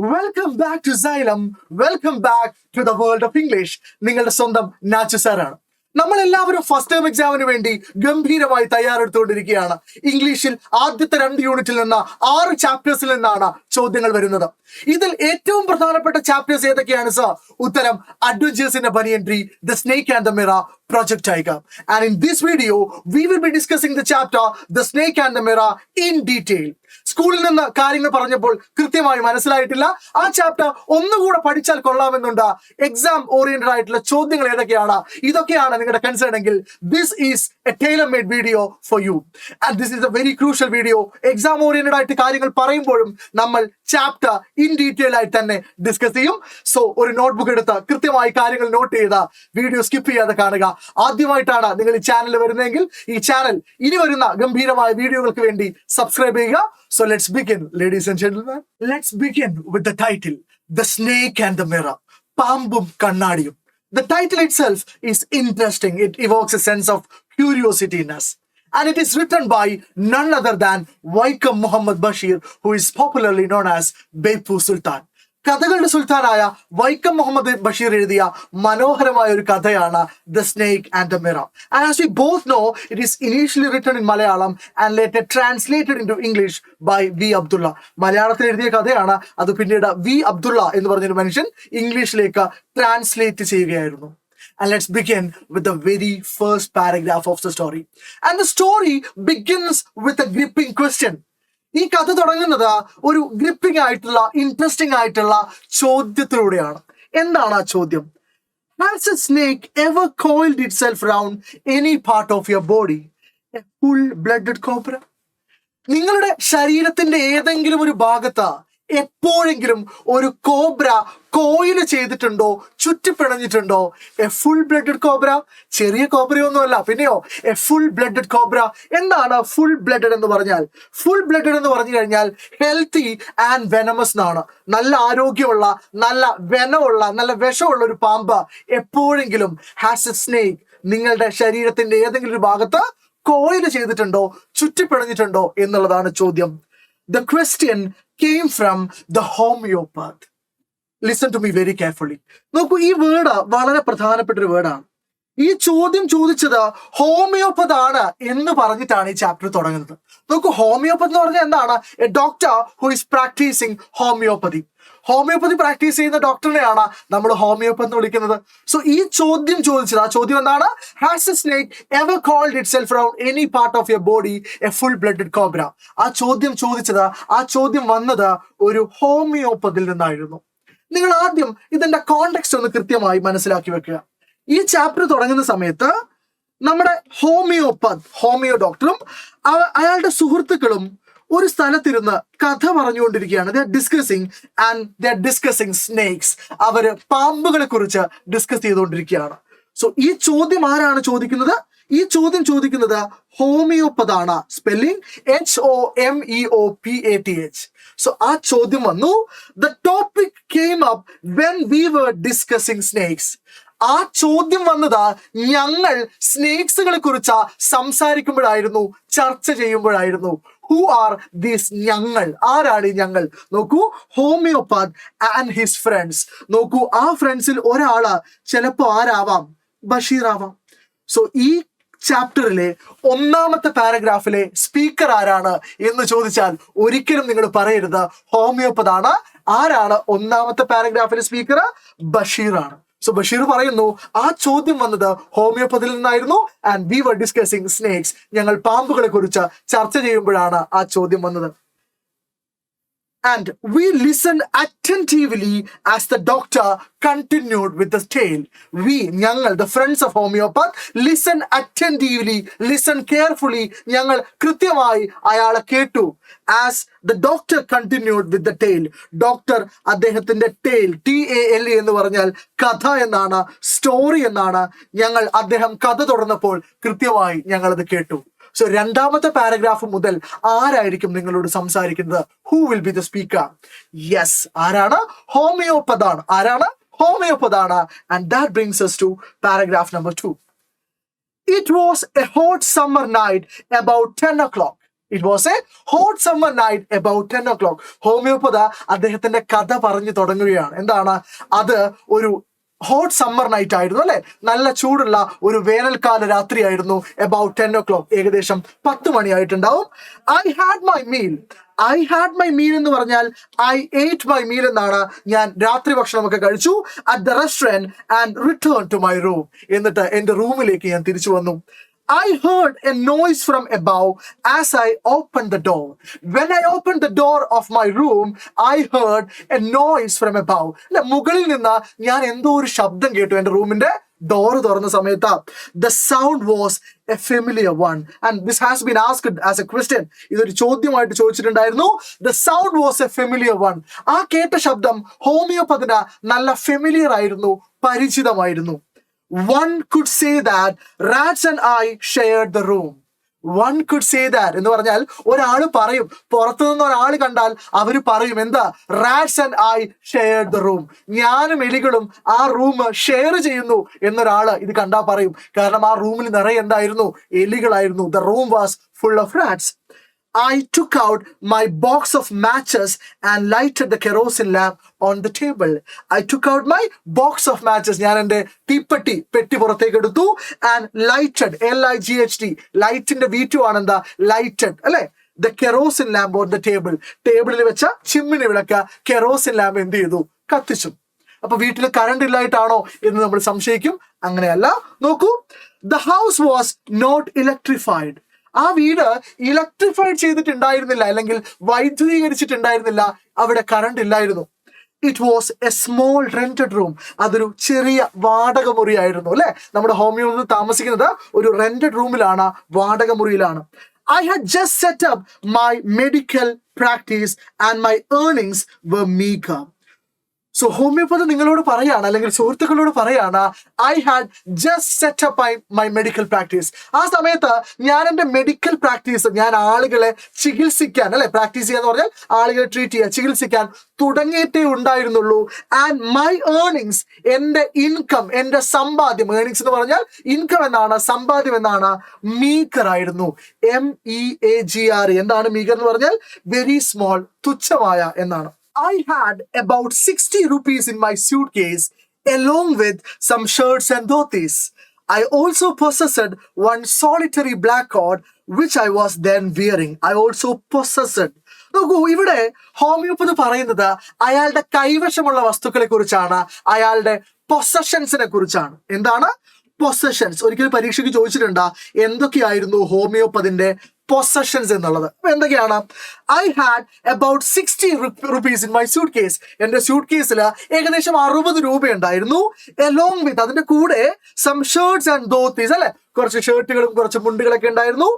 Welcome back to Xylem. Welcome back to the world of English. നിങ്ങളുടെ സ്വന്തം നാച്ചു സാറാണ്. നമ്മൾ എല്ലാവരും ഫസ്റ്റ് ടേം എക്സാമിന് വേണ്ടി ഗംഭീരമായി തയ്യാറെടുത്തുകൊണ്ടിരിക്കുകയാണ്. ഇംഗ്ലീഷിൽ ആദ്യത്തെ 2 യൂണിറ്റിൽ നിന്ന് 6 ചാപ്റ്റേഴ്സിൽ നിന്നാണ് ചോദ്യങ്ങൾ വരുന്നത്. ഇതിൽ ഏറ്റവും പ്രധാനപ്പെട്ട ചാപ്റ്റേഴ്സ് ഏതൊക്കെയാണ് സർ? ഉത്തരം adventures in a banyan tree, the snake and the mirror, Project Tiger. And in this video, we will be discussing the chapter The Snake and the Mirror in detail. സ്കൂളിൽ നിന്ന് കാര്യങ്ങൾ പറഞ്ഞപ്പോൾ കൃത്യമായി മനസ്സിലായിട്ടില്ല. ആ chapter ഒന്നുകൂടെ പഠിച്ചാൽ കൊള്ളാമെന്നുണ്ട്. എക്സാം ഓറിയന്റഡ് ആയിട്ടുള്ള ചോദ്യങ്ങൾ ഏതൊക്കെയാണ്, ഇതൊക്കെയാണ് നിങ്ങളുടെ കൺസേൺ എങ്കിൽ this is A Taylor made video for you and this is A very crucial video. Exam oriented ആയിട്ട് കാര്യങ്ങൾ പറയുമ്പോഴും നമ്മൾ ചാപ്റ്റർ ഇൻ ഡീറ്റെയിൽ ആയിട്ട് തന്നെ ഡിസ്കസ് ചെയ്യും. സോ ഒരു നോട്ട്ബുക്ക് എടുത്ത് കൃത്യമായി കാര്യങ്ങൾ നോട്ട് ചെയ്ത വീഡിയോ സ്കിപ്പ് ചെയ്യാതെ കാണുക. ആദ്യമായിട്ടാണ് നിങ്ങൾ ഈ ചാനൽ വരുന്നതെങ്കിൽ ഈ ചാനൽ ഇനി വരുന്ന ഗംഭീരമായ വീഡിയോകൾക്ക് വേണ്ടി സബ്സ്ക്രൈബ് ചെയ്യുക. So let's begin, ladies and gentlemen. Let's begin with the title, The Snake and the Mirror. പാമ്പും കണ്ണാടിയും. The title itself is interesting. It evokes a sense of curiosity in us. And it is written by none other than Vaikom Muhammad Bashir, who is popularly known as Beppu Sultan. കഥകളുടെ സുൽത്താനായ വൈക്കം മുഹമ്മദ് ബഷീർ എഴുതിയ മനോഹരമായ ഒരു കഥയാണ് the snake and the mirror. And as we both know, it is initially written in Malayalam and later translated in to English by V Abdulla. മലയാളത്തിൽ എഴുതിയ കഥയാണ്, അത് പിന്നീട് വി അബ്ദുള്ള എന്ന് പറഞ്ഞൊരു മനുഷ്യൻ ഇംഗ്ലീഷിലേക്ക് ട്രാൻസ്ലേറ്റ് ചെയ്യുകയായിരുന്നു. And let's begin with the very first paragraph of the story. And the story begins with a gripping question. ഈ കഥ തുടങ്ങുന്നത് ഒരു ഗ്രിപ്പിംഗ് ആയിട്ടുള്ള ഇൻട്രസ്റ്റിംഗ് ആയിട്ടുള്ള ചോദ്യത്തിലൂടെയാണ്. എന്താണ് ആ ചോദ്യം? Has a snake ever coiled itself round any part of your body? A full-blooded cobra? നിങ്ങളുടെ ശരീരത്തിന്റെ ഏതെങ്കിലും ഒരു ഭാഗത്ത് എപ്പോഴെങ്കിലും ഒരു കോബ്ര കോയില് ചെയ്തിട്ടുണ്ടോ, ചുറ്റിപ്പിണഞ്ഞിട്ടുണ്ടോ? എ ഫുൾ ബ്ലഡഡ് കോബ്ര, ചെറിയ കോബ്രയൊന്നുമല്ല, പിന്നെയോ എ ഫുൾ ബ്ലഡഡ് കോബ്ര. എന്താണ് ഫുൾ ബ്ലഡഡ് എന്ന് പറഞ്ഞാൽ? ഫുൾ ബ്ലഡഡ് എന്ന് പറഞ്ഞു കഴിഞ്ഞാൽ ഹെൽത്തി ആൻഡ് വെനമസ് എന്നാണ്. നല്ല ആരോഗ്യമുള്ള, നല്ല വെനമുള്ള, നല്ല വിഷമുള്ള ഒരു പാമ്പ് എപ്പോഴെങ്കിലും ഹാസ് എ സ്നേക്ക് നിങ്ങളുടെ ശരീരത്തിന്റെ ഏതെങ്കിലും ഒരു ഭാഗത്ത് കോയില് ചെയ്തിട്ടുണ്ടോ, ചുറ്റിപ്പിണഞ്ഞിട്ടുണ്ടോ എന്നുള്ളതാണ് ചോദ്യം. The question came from the homeopath. Listen to me very carefully. നോക്കൂ, ഈ വേർഡ് വളരെ പ്രധാനപ്പെട്ട ഒരു വേർഡാണ്. ഈ ചോദ്യം ചോദിച്ചത് ഹോമിയോപ്പത് ആണ് എന്ന് പറഞ്ഞിട്ടാണ് ഈ ചാപ്റ്റർ തുടങ്ങുന്നത്. നോക്കൂ, ഹോമിയോപ്പത് എന്ന് പറഞ്ഞാൽ എന്താണ്? A doctor who is practising homoeopathy. Homoeopathy practice ചെയ്യുന്ന ഡോക്ടറിനെയാണ് നമ്മൾ ഹോമിയോപ്പതി എന്ന് വിളിക്കുന്നത്. സോ ഈ ചോദ്യം ചോദിച്ചത്, ആ ചോദ്യം എന്താണ്? Has a snake ever coiled itself round any part of your body a full blooded cobra? ആ ചോദ്യം ചോദിച്ചത്, ആ ചോദ്യം വന്നത് ഒരു ഹോമിയോപ്പതിൽ നിന്നായിരുന്നു. നിങ്ങൾ ആദ്യം ഇതിന്റെ കോണ്ടെക്സ്റ്റ് ഒന്ന് കൃത്യമായി മനസ്സിലാക്കി വെക്കുക. ഈ ചാപ്റ്റർ തുടങ്ങുന്ന സമയത്ത് നമ്മുടെ ഹോമിയോ ഡോക്ടറും അയാളുടെ സുഹൃത്തുക്കളും ഒരു സ്ഥലത്തിരുന്ന് കഥ പറഞ്ഞുകൊണ്ടിരിക്കുകയാണ്. They are discussing snakes. അവര് പാമ്പുകളെ കുറിച്ച് ഡിസ്കസ് ചെയ്തുകൊണ്ടിരിക്കുകയാണ്. സോ ഈ ചോദ്യം ആരാണ് ചോദിക്കുന്നത്? ഈ ചോദ്യം ചോദിക്കുന്നത് ഹോമിയോപ്പതാണ്. Spelling HOMEOPATH. സോ ആ ചോദ്യം വന്നു. The topic came up when we were discussing snakes. ആ ചോദ്യം വന്നത് ഞങ്ങൾ സ്നേക്സുകളെ കുറിച്ച് സംസാരിക്കുമ്പോഴായിരുന്നു, ചർച്ച ചെയ്യുമ്പോഴായിരുന്നു. ഹു ആർ ദീസ് ഞങ്ങൾ? ആരാണ് ഈ ഞങ്ങൾ? നോക്കൂ, ഹോമിയോപാത്ത് ആൻഡ് ഹിസ് ഫ്രണ്ട്സ്. നോക്കൂ, ആ ഫ്രണ്ട്സിൽ ഒരാള് ചിലപ്പോ ആരാവാം? ബഷീർ ആവാം. സോ ഈ ചാപ്റ്ററിലെ 1ാമത്തെ പാരഗ്രാഫിലെ സ്പീക്കർ ആരാണ് എന്ന് ചോദിച്ചാൽ ഒരിക്കലും നിങ്ങൾ പറയരുത് ഹോമിയോപ്പതാണ്. ആരാണ് 1ാമത്തെ പാരഗ്രാഫിലെ സ്പീക്കർ? ബഷീറാണ്. സോ ബഷീർ പറയുന്നു, ആ ചോദ്യം വന്നത് ഹോമിയോപ്പതിയിൽ നിന്നായിരുന്നു. And we were discussing snakes. ഞങ്ങൾ പാമ്പുകളെ കുറിച്ച് ചർച്ച ചെയ്യുമ്പോഴാണ് ആ ചോദ്യം വന്നത്. And we listened attentively as the doctor continued with the tale. ഞങ്ങൾ, the friends of homeopath, listen attentively, listen carefully. ഞങ്ങൾ കൃത്യമായി അയാളെ കേട്ടു. As the doctor continued with the tale. Doctor അദ്ദേഹത്തിന്റെ tale, TALE എന്ന് പറഞ്ഞാൽ കഥ എന്നാണ്, സ്റ്റോറി എന്നാണ്. ഞങ്ങൾ അദ്ദേഹം കഥ തുടർന്നപ്പോൾ കൃത്യമായി ഞങ്ങളത് കേട്ടു. സോ 2ാമത്തെ പാരഗ്രാഫ് മുതൽ ആരായിരിക്കും നിങ്ങളോട് സംസാരിക്കുന്നത്? Who will be the speaker? Yes, ആരാണ്? ഹോമിയോപ്പതാണ്. ആരാണ്? ഹോമിയോപ്പതാണ്. And that brings us to paragraph number 2. It was a hot summer night about 10 o'clock. It was a hot summer night about 10 o'clock. ഹോമിയോപ്പത അദ്ദേഹത്തിന്റെ കഥ പറഞ്ഞു തുടങ്ങുകയാണ്. എന്താണ് അത്? ഒരു ഹോട്ട് സമ്മർ നൈറ്റ് ആയിരുന്നു അല്ലെ, നല്ല ചൂടുള്ള ഒരു വേനൽക്കാല രാത്രിയായിരുന്നു. അബൌട്ട് 10 o'clock, ഏകദേശം 10 മണിയായിട്ടുണ്ടാവും. I had my meal എന്ന് പറഞ്ഞാൽ I ate my meal എന്നാണ്. ഞാൻ രാത്രി ഭക്ഷണമൊക്കെ കഴിച്ചു at the restaurant and returned to my room. എന്നിട്ട് എന്റെ റൂമിലേക്ക് ഞാൻ തിരിച്ചു വന്നു. I heard a noise from above as I opened the door. When I opened the door of my room, I heard a noise from above. മുകളിൽ നിന്ന് ഞാൻ എന്തോ ഒരു ശബ്ദം കേട്ടു എൻ്റെ റൂമിന്റെ ഡോർ തുറന്ന സമയത്ത്. The sound was a familiar one. And this has been asked as a question. ഇതൊരു ചോദ്യമായിട്ട് ചോദിച്ചിട്ടുണ്ടായിരുന്നു. The sound was a familiar one. ആ കേട്ട ശബ്ദം ഹോമിയോപ്പതിന് നല്ല ഫെമിലിയർ ആയിരുന്നു, പരിചിതമായിരുന്നു. One could say that rats and I shared the room. One could say that എന്ന് പറഞ്ഞാൽ ഒരാൾ പറയും, പുറത്തു നിന്ന് ഒരാൾ കണ്ടാൽ അവർ പറയും എന്താ? Rats and I shared the room. ഞാനും എലികളും ആ റൂം ഷെയർ ചെയ്യുന്നു എന്നൊരാള് ഇത് കണ്ടാൽ പറയും. കാരണം ആ റൂമിൽ നിറയെ എന്തായിരുന്നു? എലികളായിരുന്നു. The room was full of rats. I took out my box of matches and lighted the kerosene lamp on the table. I took out my box of matches. ഞാൻ എൻ്റെ പെട്ടി പുറത്തേക്ക് എടുത്തു. And lighted, LIGHT, ലൈറ്റിന്റെ V2 ആണ് എന്താ? Lighted അല്ലെ? The kerosene lamp on the table. ടേബിളിൽ വെച്ച ചിമ്മിനി വിളക്ക് കെറോസിൻ ലാമ്പ് എന്ത് ചെയ്തു? കത്തിച്ചു. അപ്പൊ വീട്ടിൽ കറണ്ട് ഇല്ലായിട്ടാണോ എന്ന് നമ്മൾ സംശയിക്കും. അങ്ങനെയല്ല. നോക്കൂ, the house was not electrified. ആ വീട് ഇലക്ട്രിഫൈഡ് ചെയ്തിട്ടുണ്ടായിരുന്നില്ല, അല്ലെങ്കിൽ വൈദ്യുതീകരിച്ചിട്ടുണ്ടായിരുന്നില്ല. അവിടെ കറണ്ട് ഇല്ലായിരുന്നു. It was A small rented room. അതൊരു ചെറിയ വാടക മുറിയായിരുന്നു അല്ലെ. നമ്മുടെ ഹോമിയോയിൽ താമസിക്കുന്നത് ഒരു റെന്റഡ് റൂമിലാണ്, വാടക മുറിയിലാണ്. I had just set up my medical practice and my earnings were meager. So homoeopathy നിങ്ങളോട് പറയാണ്, അല്ലെങ്കിൽ സുഹൃത്തുക്കളോട് പറയാണ്, I had just set up my medical practice. ആ സമയത്ത് ഞാൻ എൻ്റെ മെഡിക്കൽ പ്രാക്ടീസ്, ഞാൻ ആളുകളെ ചികിത്സിക്കാൻ അല്ലെ, പ്രാക്ടീസ് ചെയ്യാന്ന് പറഞ്ഞാൽ ആളുകളെ ട്രീറ്റ് ചെയ്യുക, ചികിത്സിക്കാൻ തുടങ്ങിയിട്ടേ ഉണ്ടായിരുന്നുള്ളൂ. ആൻഡ് മൈ ഏർണിങ്സ്, എൻ്റെ ഇൻകം, എൻ്റെ സമ്പാദ്യം, ഏർണിങ്സ് എന്ന് പറഞ്ഞാൽ ഇൻകം എന്നാണ്, സമ്പാദ്യം എന്നാണ്, മീഗർ ആയിരുന്നു. MEAGR. എന്താണ് മീഗർ എന്ന് പറഞ്ഞാൽ? വെരി സ്മോൾ, തുച്ഛമായ എന്നാണ്. I had about 60 rupees in my suitcase along with some shirts and dhotis. I also possessed one solitary black coat which I was then wearing. I also possessed. നോക്കൂ, ഇവിടെ homeopathy പറയുന്നത് അയാളുടെ കൈവശമുള്ള വസ്തുക്കളെ കുറിച്ചാണ്, അയാളുടെ പൊസഷൻസിനെ കുറിച്ചാണ്. എന്താണ് പൊസഷൻസ്? ഒരിക്കലും പരീക്ഷയ്ക്ക് ചോദിച്ചിട്ടുണ്ട് എന്തൊക്കെയായിരുന്നു ഹോമിയോപ്പതിന്റെ പൊസഷൻസ് എന്നുള്ളത്. എന്തൊക്കെയാണ്? I had about 60 rupees in my suitcase. എൻ്റെ സ്യൂട്ട് കേസിൽ ഏകദേശം 60 രൂപ ഉണ്ടായിരുന്നു. എലോങ് വിത്ത്, അതിന്റെ കൂടെ സം ഷർട്ട്സ് ആൻഡ് ധോത്തീസ് അല്ലെ, കുറച്ച് ഷർട്ടുകളും കുറച്ച് മുണ്ടുകളൊക്കെ ഉണ്ടായിരുന്നു.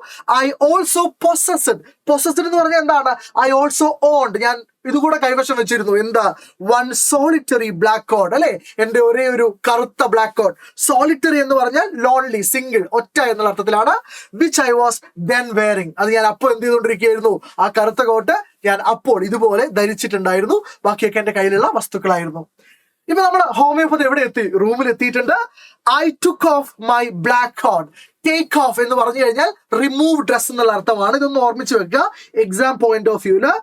ഐ ഓൾസോ പൊസസ്ഡ് എന്ന് പറഞ്ഞാൽ എന്താണ്? ഐ ഓൾസോ ഓൺഡ്, ഞാൻ ഇതുകൂടെ കൈവശം വെച്ചിരുന്നു. എന്താ? വൺ സോളിറ്ററി ബ്ലാക്ക് കോട്ട് അല്ലെ, എൻ്റെ ഒരേ ഒരു കറുത്ത ബ്ലാക്ക് കോട്ട്. സോളിറ്ററി എന്ന് പറഞ്ഞാൽ ലോൺലി, സിംഗിൾ, ഒറ്റ എന്നുള്ള അർത്ഥത്തിലാണ്. Which I was then wearing, അത് ഞാൻ അപ്പോൾ എന്ത് ചെയ്തുകൊണ്ടിരിക്കുകയായിരുന്നു? ആ കറുത്ത കോട്ട് ഞാൻ അപ്പോൾ ഇതുപോലെ ധരിച്ചിട്ടുണ്ടായിരുന്നു. ബാക്കിയൊക്കെ എൻ്റെ കയ്യിലുള്ള വസ്തുക്കളായിരുന്നു. ഇപ്പൊ നമ്മൾ ഹോമിയോപ്പതി എവിടെ എത്തി? റൂമിൽ എത്തിയിട്ടുണ്ട്. I took off my black coat. Take off എന്ന് പറഞ്ഞു കഴിഞ്ഞാൽ റിമൂവ് ഡ്രസ് എന്നുള്ള അർത്ഥമാണ്. ഇതൊന്ന് ഓർമ്മിച്ച് വെക്കുക എക്സാം പോയിന്റ് ഓഫ് വ്യൂല്.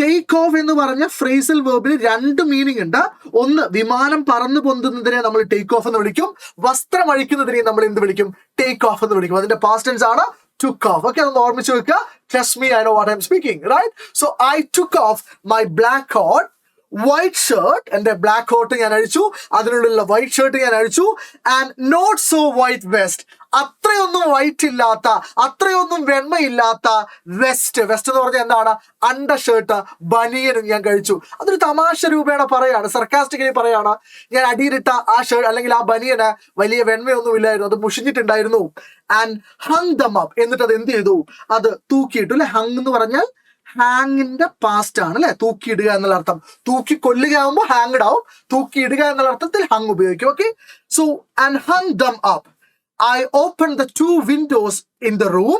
ടേക്ക് ഓഫ് എന്ന് പറഞ്ഞ ഫ്രേസൽ വേർബിന് 2 മീനിങ് ഉണ്ട്. ഒന്ന്, വിമാനം പറന്നു പൊന്തുന്നതിനെ നമ്മൾ ടേക്ക് ഓഫ് എന്ന് വിളിക്കും. വസ്ത്രം അഴിക്കുന്നതിനെ നമ്മൾ എന്ത് വിളിക്കും? ടേക്ക് ഓഫ് എന്ന് വിളിക്കും. അതിന്റെ പാസ്റ്റ് ടെൻസ് ആണ് took off. Okay, അതൊന്ന് ഓർമ്മിച്ച് വെക്കുക. Trust me, I know what I'm speaking, right? So I took off my black coat, white shirt, എൻ്റെ ബ്ലാക്ക് കോട്ട് ഞാൻ അഴിച്ചു, അതിനുള്ള വൈറ്റ് ഷർട്ട് ഞാൻ അഴിച്ചു. And not so white vest, അത്രയൊന്നും വൈറ്റ് ഇല്ലാത്ത, അത്രയൊന്നും വെണ്മയില്ലാത്ത വെസ്റ്റ് എന്ന് പറഞ്ഞാൽ എന്താണ്? അണ്ടർ ഷർട്ട്, ബനിയനും ഞാൻ കഴിച്ചു. അതൊരു തമാശ രൂപേണ പറയാണ്, സർക്കാസ്റ്റിക്കലി പറയാണ്. ഞാൻ അടിയിലിട്ട ആ ഷർട്ട് അല്ലെങ്കിൽ ആ ബനിയന് വലിയ വെണ്മയൊന്നും ഇല്ലായിരുന്നു, അത് മുഷിഞ്ഞിട്ടുണ്ടായിരുന്നു. ആൻഡ് ഹങ് ദം അപ്പ്, എന്നിട്ട് അത് എന്ത് ചെയ്തു? അത് തൂക്കിയിട്ടു അല്ലെ. ഹങ് എന്ന് പറഞ്ഞാൽ ഹാങ്ങിന്റെ പാസ്റ്റ് ആണ് അല്ലെ, തൂക്കിയിടുക എന്നുള്ള അർത്ഥം. തൂക്കി കൊല്ലുക ആവുമ്പോൾ ഹാങ്ഡ് ആവും, തൂക്കിയിടുക എന്നുള്ള അർത്ഥത്തിൽ ഹങ് ഉപയോഗിക്കും. Okay, so and hung dum up. I opened the 2 windows in the room.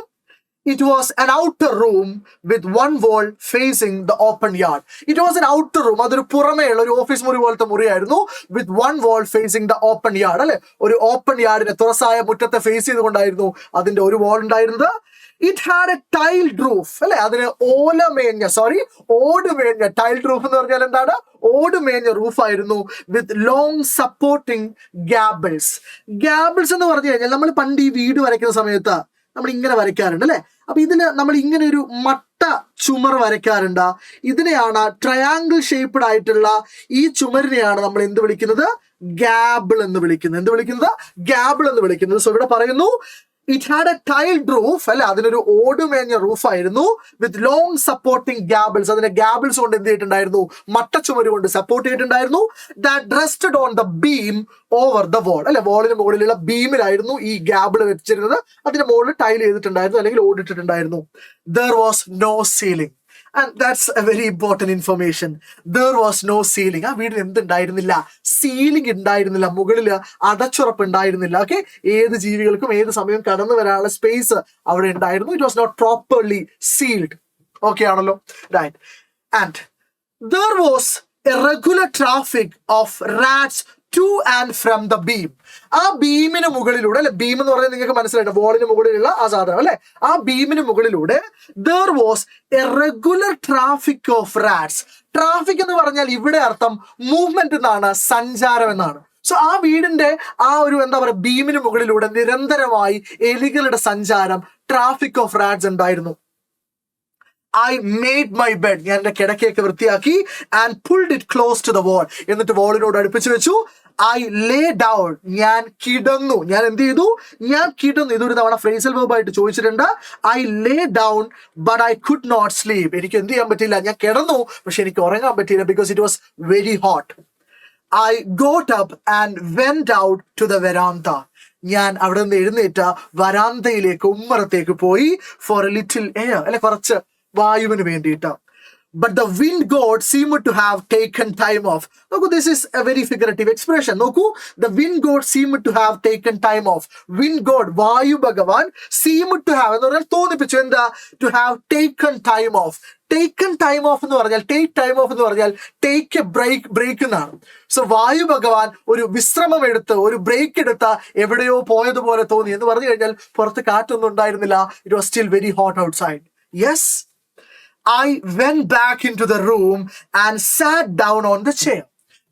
It was an outer room with one wall facing the open yard. It was an outer room. അതൊരു പുറമേയുള്ള ഒരു office മുറി പോലത്തെ മുറിയായിരുന്നു. With one wall facing the open yard. അല്ലെ, ഒരു open യാർഡിനെ, തുറസായ മുറ്റത്തെ face ചെയ്തുകൊണ്ടായിരുന്നു അതിന്റെ ഒരു വാൾ ഉണ്ടായിരുന്നത്. It had a tiled roof. അല്ലെ, അതിന് ഓടുമേഞ്ഞ ടൈൽഡ് റൂഫ് എന്ന് പറഞ്ഞാൽ എന്താണ്? ഓടുമേഞ്ഞ റൂഫായിരുന്നു. With long supporting ഗാബിൾസ്. ഗാബിൾസ് എന്ന് പറഞ്ഞു കഴിഞ്ഞാൽ നമ്മൾ പണ്ട് ഈ വീട് വരയ്ക്കുന്ന സമയത്ത് നമ്മൾ ഇങ്ങനെ വരയ്ക്കാറുണ്ട് അല്ലെ. അപ്പൊ ഇതിന് നമ്മൾ ഇങ്ങനെ ഒരു മട്ട ചുമർ വരയ്ക്കാറുണ്ട്. ഇതിനെയാണ് ട്രയാങ്കിൾ ഷേപ്ഡ് ആയിട്ടുള്ള ഈ ചുമരിനെയാണ് നമ്മൾ എന്ത് വിളിക്കുന്നത്? ഗാബിൾ എന്ന് വിളിക്കുന്നത്. സോ ഇവിടെ പറയുന്നു it had A tailed roof. അല്ലെ, അതിനൊരു ഓടുമേഞ്ഞ റൂഫായിരുന്നു. With long supporting ഗാബിൾസ്. അതിന്റെ ഗാബിൾസ് കൊണ്ട് എന്ത് ചെയ്തിട്ടുണ്ടായിരുന്നു? മട്ടച്ചുമര് കൊണ്ട് സപ്പോർട്ട് ചെയ്തിട്ടുണ്ടായിരുന്നു. That rested on the beam over the wall. അല്ലെ, വാളിന് മുകളിലുള്ള ബീമിലായിരുന്നു ഈ ഗാബിൾ വെച്ചിരുന്നത്. അതിന്റെ മുകളിൽ ടൈൽ ചെയ്തിട്ടുണ്ടായിരുന്നു, അല്ലെങ്കിൽ ഓടിട്ടിട്ടുണ്ടായിരുന്നു. There was no ceiling. And that's a very important information. There was no ceiling. ആ വീടിന് എന്തുണ്ടായിരുന്നില്ല? സീലിംഗ് ഉണ്ടായിരുന്നില്ല. മുകളിൽ അടച്ചുറപ്പ് ഉണ്ടായിരുന്നില്ല. ഓക്കെ, ഏത് ജീവികൾക്കും ഏത് സമയം കടന്നു വരാനുള്ള സ്പേസ് അവിടെ ഉണ്ടായിരുന്നു. It was not properly sealed. Okay ആണല്ലോ, right. And there was a regular traffic of rats to and from the beam. ആ ബീമിന് മുകളിലൂടെ, അല്ലെ, ബീം എന്ന് പറഞ്ഞാൽ നിങ്ങൾക്ക് മനസ്സിലായിട്ട് വോളിന് മുകളിലുള്ള ആ സാധനം അല്ലെ, ആ ബീമിന് മുകളിലൂടെ there was a regular traffic of rats. Traffic എന്ന് പറഞ്ഞാൽ ഇവിടെ അർത്ഥം മൂവ്മെന്റ് എന്നാണ്, സഞ്ചാരം എന്നാണ്. സോ ആ വീടിന്റെ ആ ഒരു എന്താ പറയുക, ബീമിന് മുകളിലൂടെ നിരന്തരമായി എലികളുടെ സഞ്ചാരം, ട്രാഫിക് ഓഫ് റാറ്റ്സ് ഉണ്ടായിരുന്നു. I made my bed. ഞാൻ എൻ്റെ കിടക്കയൊക്കെ വൃത്തിയാക്കി. And pulled it close to the wall. എന്നിട്ട് വാളിനോട് അടുപ്പിച്ച് വെച്ചു. I lay down. ഞാൻ കിടന്നു. ഞാൻ എന്ത് ചെയ്തു? ഞാൻ കിടന്നു. ഇതൊരു തവണ ഫ്രേസൽ വെർബ് ആയിട്ട് ചോദിച്ചിട്ടുണ്ട്. I lay down but I could not sleep. എനിക്ക് എന്ത് ചെയ്യാൻ പറ്റില്ല? ഞാൻ കിടന്നു, പക്ഷെ എനിക്ക് ഉറങ്ങാൻ പറ്റിയില്ല. Because it was very hot. I got up and went out to the veranda. ഞാൻ അവിടെ നിന്ന് എഴുന്നേറ്റ് വരാന്തയിലേക്ക്, ഉമ്മറത്തേക്ക് പോയി. For a little air. അല്ലെ, കുറച്ച് വായുവിന് വേണ്ടിയിട്ട്. But the wind god seemed to have taken time off. നോക്കൂ, this is a very figurative expression. നോക്കൂ, the wind god seemed to have taken time off. Wind god, വായു ഭഗവാൻ, seemed to have എന്ന് പറഞ്ഞാൽ തോന്നിപ്പിച്ചു. എന്താ? To have taken time off. Taken time off എന്ന് പറഞ്ഞാൽ, take time off എന്ന് പറഞ്ഞാൽ take a break എന്നാണ്. സോ വായു ഭഗവാൻ ഒരു വിശ്രമം എടുത്ത്, ഒരു ബ്രേക്ക് എടുത്ത് എവിടെയോ പോയതുപോലെ തോന്നി. എന്ന് പറഞ്ഞു കഴിഞ്ഞാൽ പുറത്ത് കാറ്റൊന്നും ഉണ്ടായിരുന്നില്ല. It was still very hot outside. Yes, I went back into the room and sat down on the chair.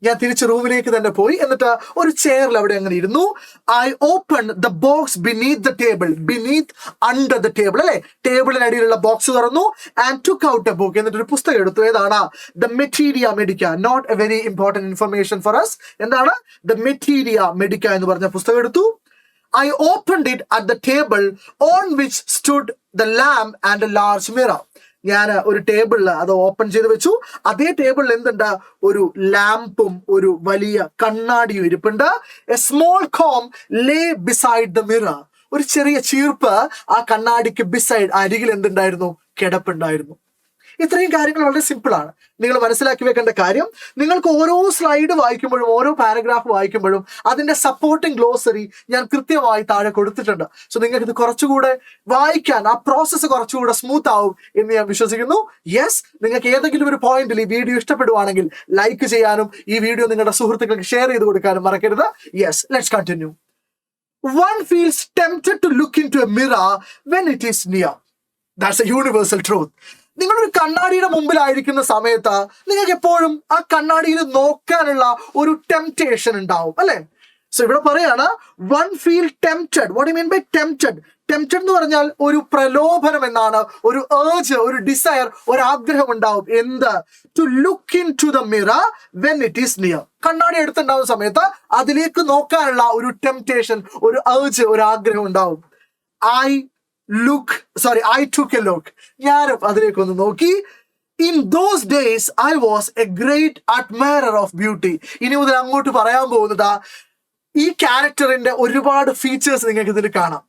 ഞാൻ തിരിച്ച് റൂമിലേക്ക് തന്നെ പോയി. എന്നിട്ട് ഒരു ചെയറിൽ അവിടെ അങ്ങനെ ഇരുന്നു. I opened the box beneath the table. Beneath, under the table. അല്ലെ, ടേബിളിനടിയിലുള്ള ബോക്സ് തുറന്നു. And took out a book. എന്നിട്ട് ഒരു പുസ്തകം എടുത്തു. ഏതാണ്? The Materia Medica. Not a very important information for us. എന്താണ്? The Materia Medica എന്ന് പറഞ്ഞ പുസ്തകം എടുത്തു. I opened it at the table on which stood the lamp and a large mirror. ഞാൻ ഒരു ടേബിളിൽ അത് ഓപ്പൺ ചെയ്ത് വെച്ചു. അതേ ടേബിളിൽ എന്തുണ്ട്? ഒരു ലാമ്പും ഒരു വലിയ കണ്ണാടിയും ഇരിപ്പുണ്ട്. A small comb lay beside the mirror. ഒരു ചെറിയ ചീർപ്പ് ആ കണ്ണാടിക്ക് ബിസൈഡ്, അരികിൽ എന്തുണ്ടായിരുന്നു? കിടപ്പുണ്ടായിരുന്നു. ഇത്രയും കാര്യങ്ങൾ വളരെ സിമ്പിളാണ്. നിങ്ങൾ മനസ്സിലാക്കി വെക്കേണ്ട കാര്യം, നിങ്ങൾക്ക് ഓരോ സ്ലൈഡ് വായിക്കുമ്പോഴും ഓരോ പാരഗ്രാഫ് വായിക്കുമ്പോഴും അതിന്റെ സപ്പോർട്ടിംഗ് ഗ്ലോസറി ഞാൻ കൃത്യമായി താഴെ കൊടുത്തിട്ടുണ്ട്. സോ നിങ്ങൾക്ക് ഇത് കുറച്ചുകൂടെ വായിക്കാൻ, ആ പ്രോസസ്സ് കുറച്ചുകൂടെ സ്മൂത്ത് ആവും എന്ന് ഞാൻ വിശ്വസിക്കുന്നു. യെസ്, നിങ്ങൾക്ക് ഏതെങ്കിലും ഒരു പോയിന്റിൽ ഈ വീഡിയോ ഇഷ്ടപ്പെടുവാണെങ്കിൽ ലൈക്ക് ചെയ്യാനും ഈ വീഡിയോ നിങ്ങളുടെ സുഹൃത്തുക്കൾക്ക് ഷെയർ ചെയ്ത് കൊടുക്കാനും മറക്കരുത്. Yes, let's continue. One feels tempted to look into a mirror when it is near. That's a universal truth. നിങ്ങളൊരു കണ്ണാടിയുടെ മുമ്പിലായിരിക്കുന്ന സമയത്ത് നിങ്ങൾക്ക് എപ്പോഴും ആ കണ്ണാടിയിൽ നോക്കാനുള്ള ഒരു ടെംപ്റ്റേഷൻ ഉണ്ടാവും, അല്ലെ? സോ ഇവിടെ പറയാണ് one feel tempted. What you mean by tempted? Tempted എന്ന് പറഞ്ഞാൽ ഒരു പ്രലോഭനം എന്നാണ്, ഒരു ഏർജ്, ഒരു ഡിസയർ, ഒരു ആഗ്രഹം ഉണ്ടാവും. എന്ത്? To look in to the mirror when it is near. കണ്ണാടി എടുത്തുണ്ടാവുന്ന സമയത്ത് അതിലേക്ക് നോക്കാനുള്ള ഒരു ടെംപ്റ്റേഷൻ, ഒരു ഏർജ്, ഒരു ആഗ്രഹം ഉണ്ടാവും. I took a look. ഞാനും അതിലേക്കൊന്ന് നോക്കി. In those days I was a great admirer of beauty. ഇനി മുതൽ അങ്ങോട്ട് പറയാൻ പോകുന്നത് ഈ ക്യാരക്ടറിന്റെ ഒരുപാട് ഫീച്ചേഴ്സ് നിങ്ങൾക്ക് ഇതിൽ കാണാം.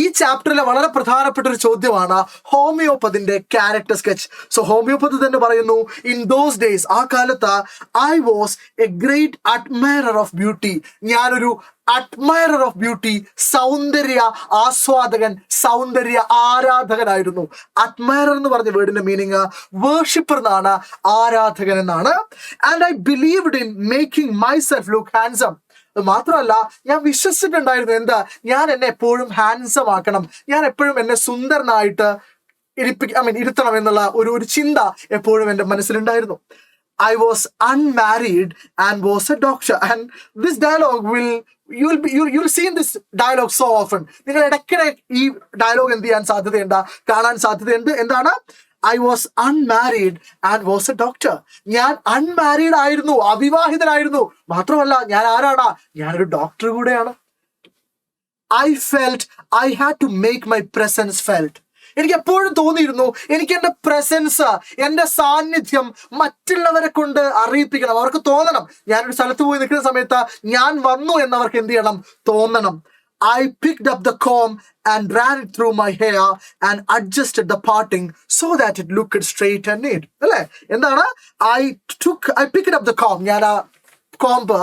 ഈ ചാപ്റ്ററിലെ വളരെ പ്രധാനപ്പെട്ട ഒരു ചോദ്യമാണ് ഹോമിയോപ്പതിന്റെ ക്യാരക്ടർ സ്കെച്ച്. സോ ഹോമിയോപ്പതി തന്നെ പറയുന്നു, ഇൻ ദോസ് ഡേയ്സ്, ആ കാലത്ത്, I was A great admirer of beauty. ഞാനൊരു അഡ്മയറർ ഓഫ് ബ്യൂട്ടി, സൗന്ദര്യ ആസ്വാദകൻ, സൗന്ദര്യ ആരാധകനായിരുന്നു. അഡ്മയറർ എന്ന് പറഞ്ഞ വേർഡിന്റെ മീനിങ് വേർഷിപ്പർ എന്നാണ്, ആരാധകൻ എന്നാണ്. And I believed in making myself look handsome. മാത്രമല്ല, ഞാൻ വിശ്വസിച്ചിട്ടുണ്ടായിരുന്നു, എന്താ, ഞാൻ എന്നെ എപ്പോഴും ഹാൻസം ആക്കണം, ഞാൻ എപ്പോഴും എന്നെ സുന്ദരനായിട്ട് ഇരുത്തണം എന്നുള്ള ഒരു ചിന്ത എപ്പോഴും എൻ്റെ മനസ്സിലുണ്ടായിരുന്നു. I was unmarried and was a doctor. And this dialogue you'll see in this dialogue so often. നിങ്ങൾ ഇടയ്ക്കിടെ ഈ ഡയലോഗ് എന്ത് ചെയ്യാൻ സാധ്യതയുണ്ട്, കാണാൻ സാധ്യതയുണ്ട്. എന്താണ്? I was unmarried and was a doctor. ഞാൻ അൺമാരീഡ് ആയിരുന്നു, അവിവാഹിതനായിരുന്നു. മാത്രമല്ല, ഞാൻ ആരാണ്? ഞാനൊരു ഡോക്ടർ കൂടെയാണ്. I felt I had to make my presence felt. എനിക്ക് എപ്പോഴും തോന്നിയിരുന്നു, എനിക്ക് എൻ്റെ പ്രസൻസ്, എൻ്റെ സാന്നിധ്യം മറ്റുള്ളവരെ കൊണ്ട് അറിയിപ്പിക്കണം, അവർക്ക് തോന്നണം. ഞാനൊരു സ്ഥലത്ത് പോയി നിൽക്കുന്ന സമയത്ത് ഞാൻ വന്നു എന്നവർക്ക് എന്ത് ചെയ്യണം, തോന്നണം. I picked up the comb and ran it through my hair and adjusted the parting so that it looked straight and neat. അല്ലേ? എന്താണ്? I picked up the comb. ഞാൻ കോംബ്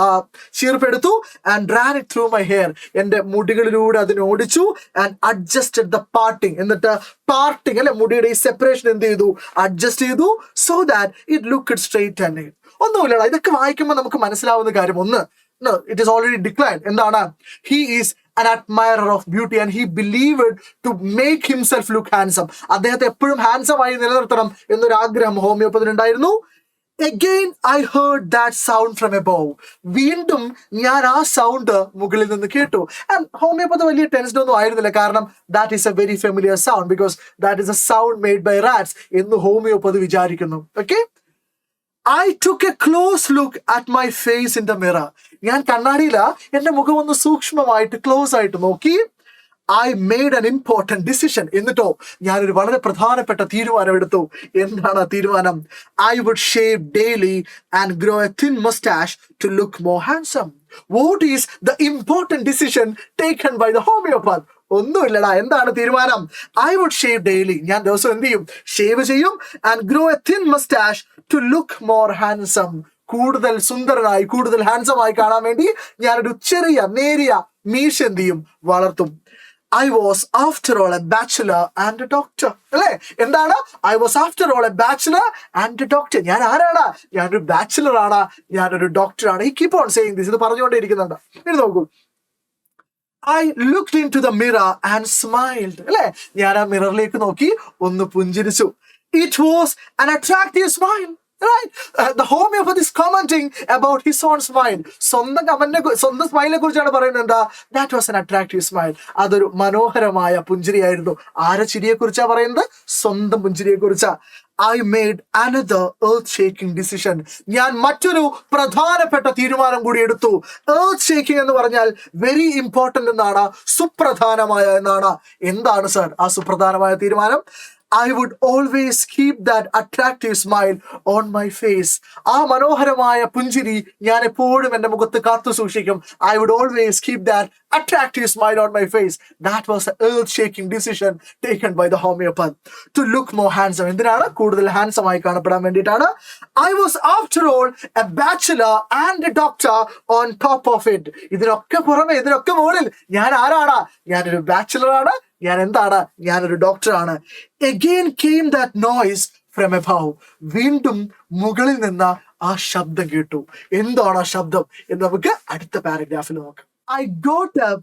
ചീർപ്പെടുത്തു, and ran it through my hair, എൻ്റെ മുടികളിലൂടെ അതിനെ ഓടിച്ചു. And adjusted the parting, എന്നിട്ട് parting അല്ലെ, മുടിയുടെ ഈ സെപ്പറേഷൻ എന്ത് ചെയ്തു, അഡ്ജസ്റ്റ് ചെയ്തു. So that it looked straight and neat. ഒന്നുമില്ലടാ, ഇതൊക്കെ വായിക്കുമ്പോൾ നമുക്ക് മനസ്സിലാവുന്ന കാര്യം ഒന്ന്, ഇറ്റ് ഈസ് ഓൾറെഡി ഡിക്ലൈൻഡ്. എന്താണ്? He is an admirer of beauty and he believed to make himself look handsome. അദ്ദേഹത്തെ എപ്പോഴും ഹാൻസം ആയി നിലനിർത്തണം എന്നൊരു ആഗ്രഹം ഹോമിയോപ്പതിനുണ്ടായിരുന്നു. Again I heard that sound from above. വീണ്ടും ഞാൻ ആ സൗണ്ട് മുകളിൽ നിന്ന് കേട്ടു. ആൻഡ് ഹോമിയോപ്പതി വലിയ ടെൻഷൻ ഒന്നും ആയിരുന്നില്ല, കാരണം that is a very familiar sound because that is a sound made by rats എന്ന് ഹോമിയോപ്പതി വിചാരിക്കുന്നു. Okay? I took a close look at my face in the mirror. ഞാൻ കണ്ണാടിയില എൻ്റെ മുഖം ഒന്ന് സൂക്ഷ്മമായിട്ട് ക്ലോസ് ആയിട്ട് നോക്കി. I made an important decision. എന്നിട്ടോ ഞാനൊരു വളരെ പ്രധാനപ്പെട്ട തീരുമാനം എടുത്തു. എന്താണ് ആ തീരുമാനം? I would shave daily and grow a thin mustache to look more handsome. What is the important decision taken by the homeopath? ഒന്നുമില്ലടാ, എന്താണ് തീരുമാനം? I would shave daily. ഞാൻ ദിവസം എന്ത് ചെയ്യും? ഷേവ് ചെയ്യും. And grow a thin mustache to look more handsome. കൂടുതൽ സുന്ദരനായി, കൂടുതൽ handsome ആയി കാണാൻ വേണ്ടി ഞാനൊരു ചെറിയ നേരിയ മീശ എന്ത് ചെയ്യും? വളർത്തും. I was after all a bachelor and a doctor. അല്ലേ? എന്താണ്? I was after all a bachelor and a doctor. ഞാൻ ആരാണ്? ഞാനൊരു ബാച്ചിലർ ആണ്, ഞാനൊരു ഡോക്ടറാണ്. ഈ കീപ്പ് ഓൺ സേയിങ് ദിസ്. ഇത് പറഞ്ഞുകൊണ്ടേ ഇരിക്കുന്നുണ്ട്. ഇനി നോക്കൂ. I looked into the mirror and smiled. അല്ലേ? ഞാൻ ആ മിററിലേക്ക് നോക്കി ഒന്ന് പുഞ്ചിരിച്ചു. It was an attractive smile. Right? The homeopath is commenting about his own smile. സ്വന്തം സ്മൈലിനെ കുറിച്ചാണ് പറയുന്നത്. That was an attractive smile. അതൊരു മനോഹരമായ പുഞ്ചിരിയായിരുന്നു. ആരെ ചിരിയെ കുറിച്ചാ പറയുന്നത്? സ്വന്തം പുഞ്ചിരിയെ കുറിച്ചാ. I made another earth-shaking decision. ഞാൻ മറ്റൊരു പ്രധാനപ്പെട്ട തീരുമാനം കൂടി എടുത്തു. Earth-shaking എന്ന് പറഞ്ഞാൽ വെരി ഇമ്പോർട്ടന്റ് എന്നാണ്, സുപ്രധാനമായ എന്നാണ്. എന്താണ് സർ ആ സുപ്രധാനമായ തീരുമാനം? I would always keep that attractive smile on my face. ആ മനോഹരമായ പുഞ്ചിരി ഞാൻ എപ്പോഴും എൻ്റെ മുഖത്ത് കാത്തു സൂക്ഷിക്കും. I would always keep that attractive smile on my face. That was an earth-shaking decision taken by the homeopath to look more handsome. എന്തിനാണ്? കൂടുതൽ ഹാൻസം ആയി കാണപ്പെടാൻ വേണ്ടിയിട്ടാണ്. I was after all a bachelor and a doctor on top of it. ഇതിനൊക്കെ പുറമെ, ഇതിനൊക്കെ മുകളിൽ ഞാൻ ആരാണ്? ഞാനൊരു ബാച്ചിലറാണ്, ഞാൻ എന്താണ്? ഞാനൊരു ഡോക്ടറാണ്. Again came that noise from above. വീണ്ടും മുകളിൽ നിന്ന് ആ ശബ്ദം കേട്ടു. എന്താണ് ആ ശബ്ദം എന്ന് നമുക്ക് അടുത്ത പാരഗ്രാഫിൽ നോക്കാം. I got up,